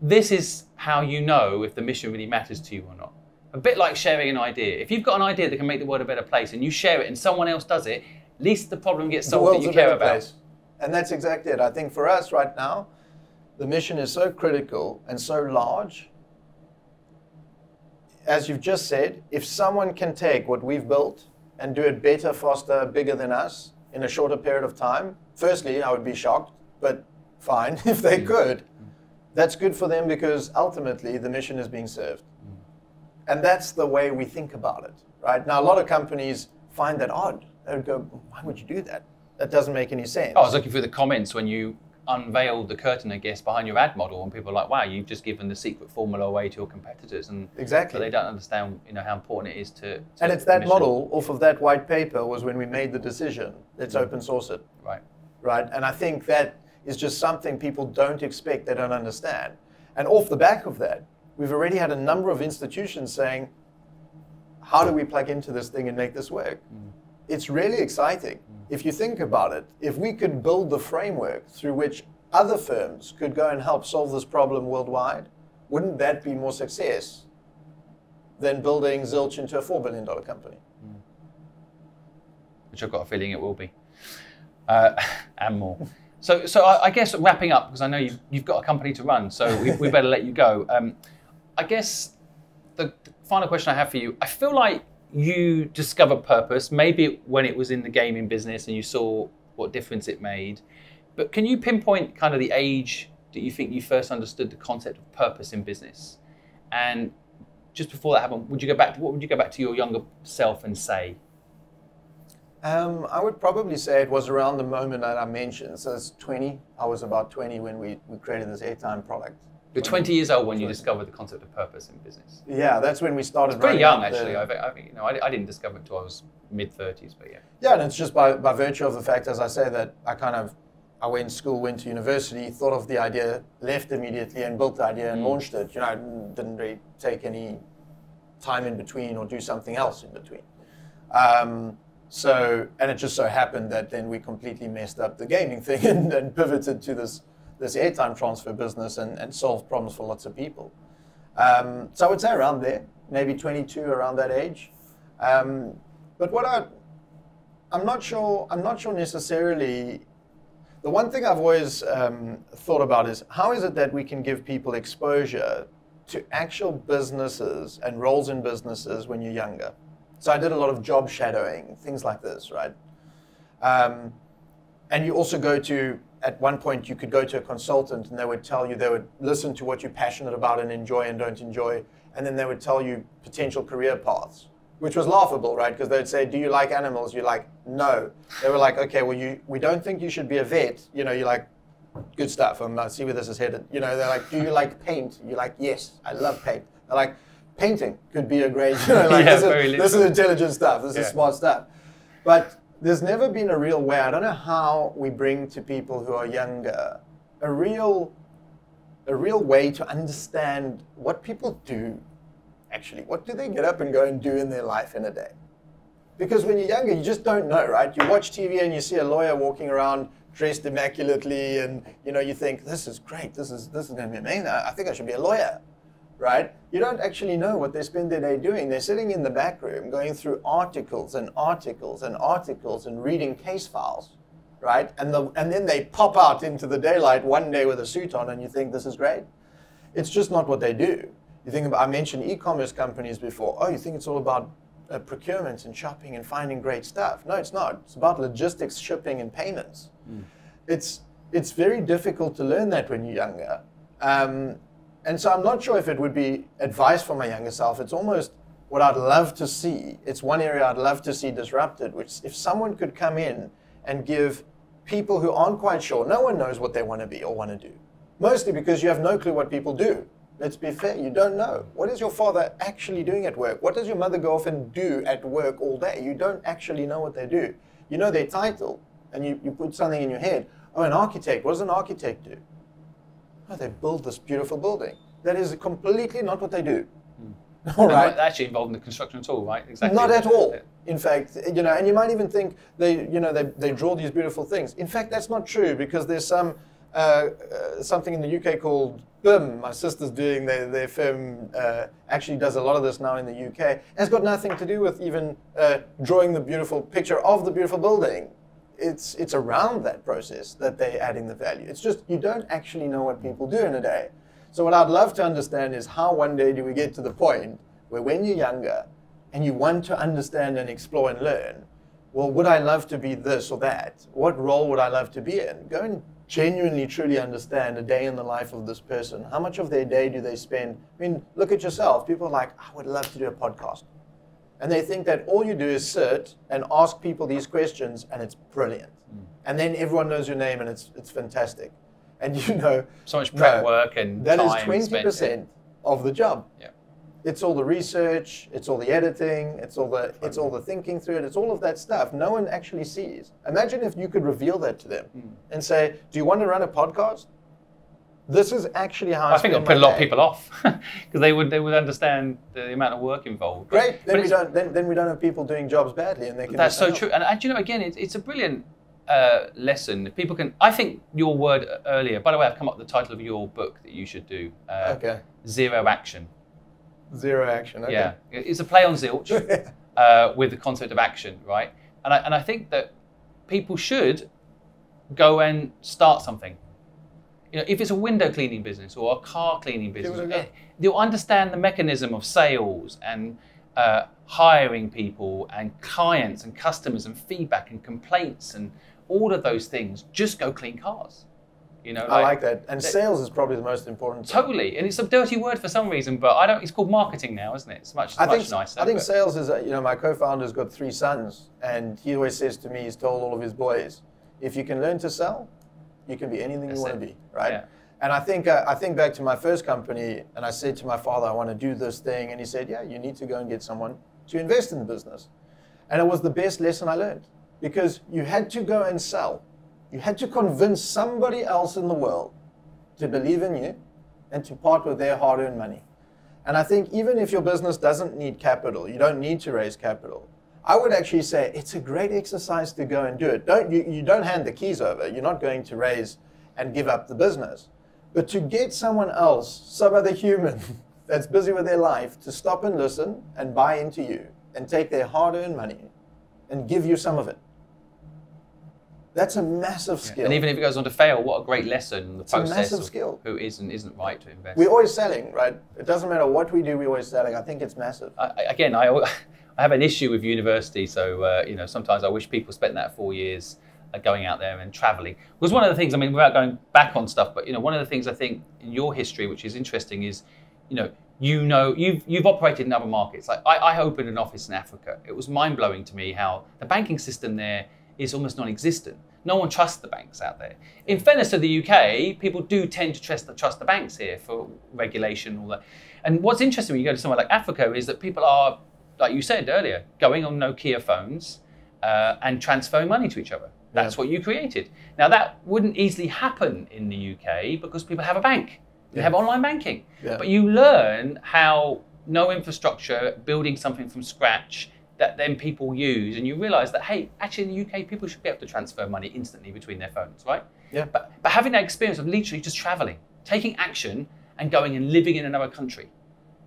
S1: This is how you know if the mission really matters to you or not. A bit like sharing an idea. If you've got an idea that can make the world a better place and you share it and someone else does it, at least the problem gets solved that you care about. Place.
S2: And that's exactly it. I think for us right now, the mission is so critical and so large. As you've just said, if someone can take what we've built and do it better, faster, bigger than us in a shorter period of time, firstly, I would be shocked, but fine if they could. That's good for them because ultimately the mission is being served. And that's the way we think about it, right? Now, a lot of companies find that odd. They would go, why would you do that? That doesn't make any sense.
S1: I was looking through the comments when you unveiled the curtain, I guess, behind your ad model, and people are like, wow, you've just given the secret formula away to your competitors, and
S2: exactly.
S1: So they don't understand, how important it is to
S2: and it's that model off of that white paper was when we made the decision, let's open source it. Right. And I think that is just something people don't expect, they don't understand. And off the back of that, we've already had a number of institutions saying, how do we plug into this thing and make this work? It's really exciting. If you think about it, if we could build the framework through which other firms could go and help solve this problem worldwide, wouldn't that be more success than building Zilch into a $4 billion company?
S1: Which I've got a feeling it will be, and more. So I guess wrapping up, because I know you've got a company to run, so we better let you go. I guess the final question I have for you, I feel like you discovered purpose, maybe when it was in the gaming business and you saw what difference it made. But can you pinpoint kind of the age that you think you first understood the concept of purpose in business? And just before that happened, what would you go back to your younger self and say?
S2: I would probably say it was around the moment that I mentioned. So it's 20. I was about 20 when we created this airtime product.
S1: You're 20 years old when you discovered the concept of purpose in business.
S2: Yeah, that's when we started.
S1: It's pretty young, actually. I didn't discover it until I was mid-30s, but yeah.
S2: Yeah, and it's just by virtue of the fact, as I say, that I went to school, went to university, thought of the idea, left immediately, and built the idea and launched it. I didn't really take any time in between or do something else in between. And it just so happened that then we completely messed up the gaming thing and pivoted to this airtime transfer business and solved problems for lots of people. So I would say around there, maybe 22, around that age. But I'm not sure necessarily. The one thing I've always thought about is how is it that we can give people exposure to actual businesses and roles in businesses when you're younger. So I did a lot of job shadowing, things like this, right? And you also at one point you could go to a consultant and they would listen to what you're passionate about and enjoy and don't enjoy, and then they would tell you potential career paths, which was laughable, right? Because they'd say, do you like animals? You're like, no. They were like, okay, well, we don't think you should be a vet. You're like, good stuff. I see where this is headed. They're like, do you like paint? You're like, yes, I love paint. They're like, painting could be a great, this is intelligent stuff. This is smart stuff. But there's never been a real way. I don't know how we bring to people who are younger a real way to understand what people do. Actually, what do they get up and go and do in their life in a day? Because when you're younger, you just don't know, right? You watch TV and you see a lawyer walking around dressed immaculately, and you think, this is great. This is going to be amazing. I think I should be a lawyer, right? You don't actually know what they spend their day doing. They're sitting in the back room going through articles and articles and articles and reading case files, right? And then they pop out into the daylight one day with a suit on, and you think this is great. It's just not what they do. You think about, I mentioned e-commerce companies before. Oh, you think it's all about procurement and shopping and finding great stuff. No, it's not. It's about logistics, shipping, and payments. It's very difficult to learn that when you're younger. And so I'm not sure if it would be advice for my younger self. It's almost what I'd love to see. It's one area I'd love to see disrupted, which if someone could come in and give people who aren't quite sure, no one knows what they want to be or want to do. Mostly because you have no clue what people do. Let's be fair, you don't know. What is your father actually doing at work? What does your mother go off and do at work all day? You don't actually know what they do. You know their title, and you put something in your head. Oh, an architect. What does an architect do? Oh, they build this beautiful building. That is completely not what they do. All right.
S1: Not actually involved in the construction at all, right? Exactly.
S2: Not at all. In fact, and you might even think they draw these beautiful things. In fact, that's not true, because there's something in the UK called BIM. My sister's doing their firm actually does a lot of this now in the UK. And it's got nothing to do with even drawing the beautiful picture of the beautiful building. It's around that process that they're adding the value. It's just you don't actually know what people do in a day. So what I'd love to understand is how one day do we get to the point where when you're younger and you want to understand and explore and learn, well, would I love to be this or that? What role would I love to be in? Go and genuinely, truly understand a day in the life of this person. How much of their day do they spend? I mean, look at yourself. People are like, I would love to do a podcast. And they think that all you do is sit and ask people these questions, and it's brilliant. And then everyone knows your name, and it's fantastic. And you know,
S1: so much prep work and
S2: that is
S1: time
S2: 20% of the job.
S1: Yeah.
S2: It's all the research, it's all the editing, it's all the thinking through it, it's all of that stuff. No one actually sees. Imagine if you could reveal that to them and say, do you want to run a podcast? This is actually how
S1: I think it'll put a lot of people off because they would understand the amount of work involved.
S2: Great, then we don't have people doing jobs badly, and they can.
S1: That's so true, and you know, again, it's a brilliant lesson. If people can, I think your word earlier. By the way, I've come up with the title of your book that you should do.
S2: Okay.
S1: Zero Action.
S2: Zero Action. Okay.
S1: Yeah, it's a play on Zilch with the concept of action, right? And I think that people should go and start something. You know, if it's a window cleaning business or a car cleaning business, they'll understand the mechanism of sales and hiring people and clients and customers and feedback and complaints and all of those things. Just go clean cars. You know,
S2: I like that. And sales is probably the most important thing.
S1: Totally. And it's a dirty word for some reason, but I don't. It's called marketing now, isn't it? It's much nicer.
S2: I think sales is, you know, my co-founder's got 3 sons, and he always says to me, he's told all of his boys, if you can learn to sell, you can be anything you want to be, right?
S1: Yeah.
S2: And I think back to my first company, and I said to my father, I want to do this thing, and he said, yeah, you need to go and get someone to invest in the business. And it was the best lesson I learned, because you had to go and sell. You had to convince somebody else in the world to believe in you and to part with their hard-earned money. And I think even if your business doesn't need capital, you don't need to raise capital, I would actually say it's a great exercise to go and do it. You don't hand the keys over. You're not going to raise and give up the business. But to get someone else, some other human that's busy with their life, to stop and listen and buy into you and take their hard-earned money and give you some of it. That's a massive skill.
S1: And even if it goes on to fail, what a great lesson. The
S2: it's process a massive skill.
S1: Who isn't right to invest.
S2: We're always selling, right? It doesn't matter what we do, we're always selling. I think it's massive.
S1: I have an issue with university, so you know, sometimes I wish people spent that 4 years going out there and traveling. Because one of the things, I mean, without going back on stuff, but you know, one of the things I think in your history, which is interesting, is you've operated in other markets. Like I opened an office in Africa. It was mind blowing to me how the banking system there is almost non-existent. No one trusts the banks out there. In fairness to the UK, people do tend to trust the banks here for regulation and all that. And what's interesting when you go to somewhere like Africa is that people are, like you said earlier, going on Nokia phones and transferring money to each other. That's what you created. Now that wouldn't easily happen in the UK because people have a bank. They have online banking. Yeah. But you learn how no infrastructure, building something from scratch, that then people use, and you realize that, hey, actually in the UK, people should be able to transfer money instantly between their phones, right?
S2: Yeah.
S1: But having that experience of literally just traveling, taking action and going and living in another country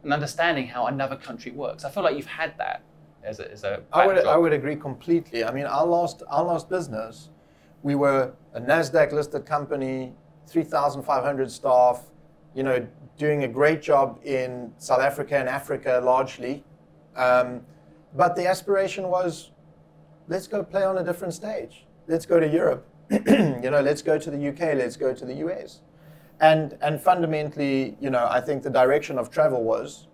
S1: and understanding how another country works. I feel like you've had that as a
S2: I would agree completely. I mean, our last business, we were a NASDAQ listed company, 3,500 staff, you know, doing a great job in South Africa and Africa largely. But the aspiration was, let's go play on a different stage. Let's go to Europe. You know, let's go to the UK. Let's go to the US. And fundamentally, you know, I think the direction of travel was,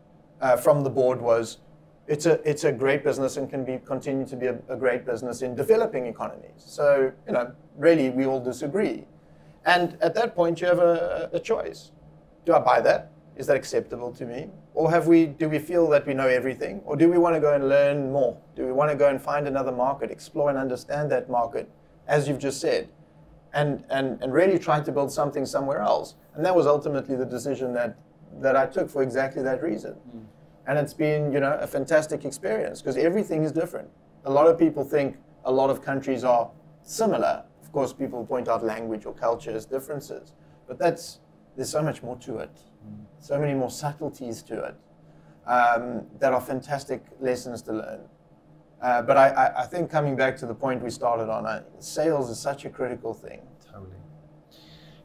S2: from the board was, it's a great business and can continue to be a great business in developing economies. So, you know, really we all disagree. And at that point you have a choice. Do I buy that? Is that acceptable to me? Or do we feel that we know everything? Or do we want to go and learn more? Do we want to go and find another market, explore and understand that market, as you've just said, and really try to build something somewhere else? And that was ultimately the decision that I took for exactly that reason. And it's been, you know, a fantastic experience because everything is different. A lot of people think a lot of countries are similar. Of course, people point out language or culture as differences, but there's so much more to it. So many more subtleties to it that are fantastic lessons to learn. But I think coming back to the point we started on, sales is such a critical thing.
S1: Totally.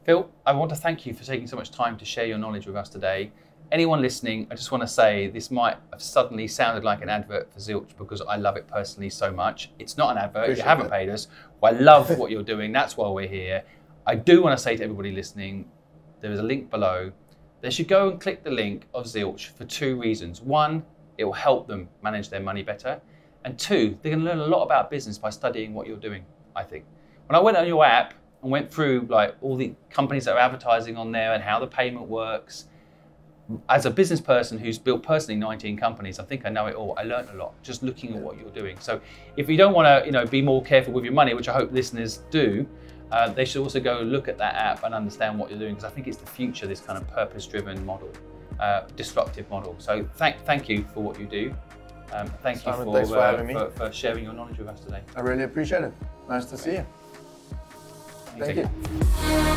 S1: Phil, I want to thank you for taking so much time to share your knowledge with us today. Anyone listening, I just want to say this might have suddenly sounded like an advert for Zilch because I love it personally so much. It's not an advert. You haven't paid us. I love what you're doing. That's why we're here. I do want to say to everybody listening, there is a link below. They should go and click the link of Zilch for 2 reasons. 1, it will help them manage their money better. And 2, they're going to learn a lot about business by studying what you're doing, I think. When I went on your app, and went through like all the companies that are advertising on there and how the payment works. As a business person who's built personally 19 companies, I think I know it all. I learned a lot just looking at what you're doing. So if you don't want to, be more careful with your money, which I hope listeners do, they should also go look at that app and understand what you're doing, because I think it's the future, this kind of purpose-driven model, disruptive model. So thank you for what you do. Thank you for sharing your knowledge with us today.
S2: I really appreciate it. Nice to see you.
S1: Thank you.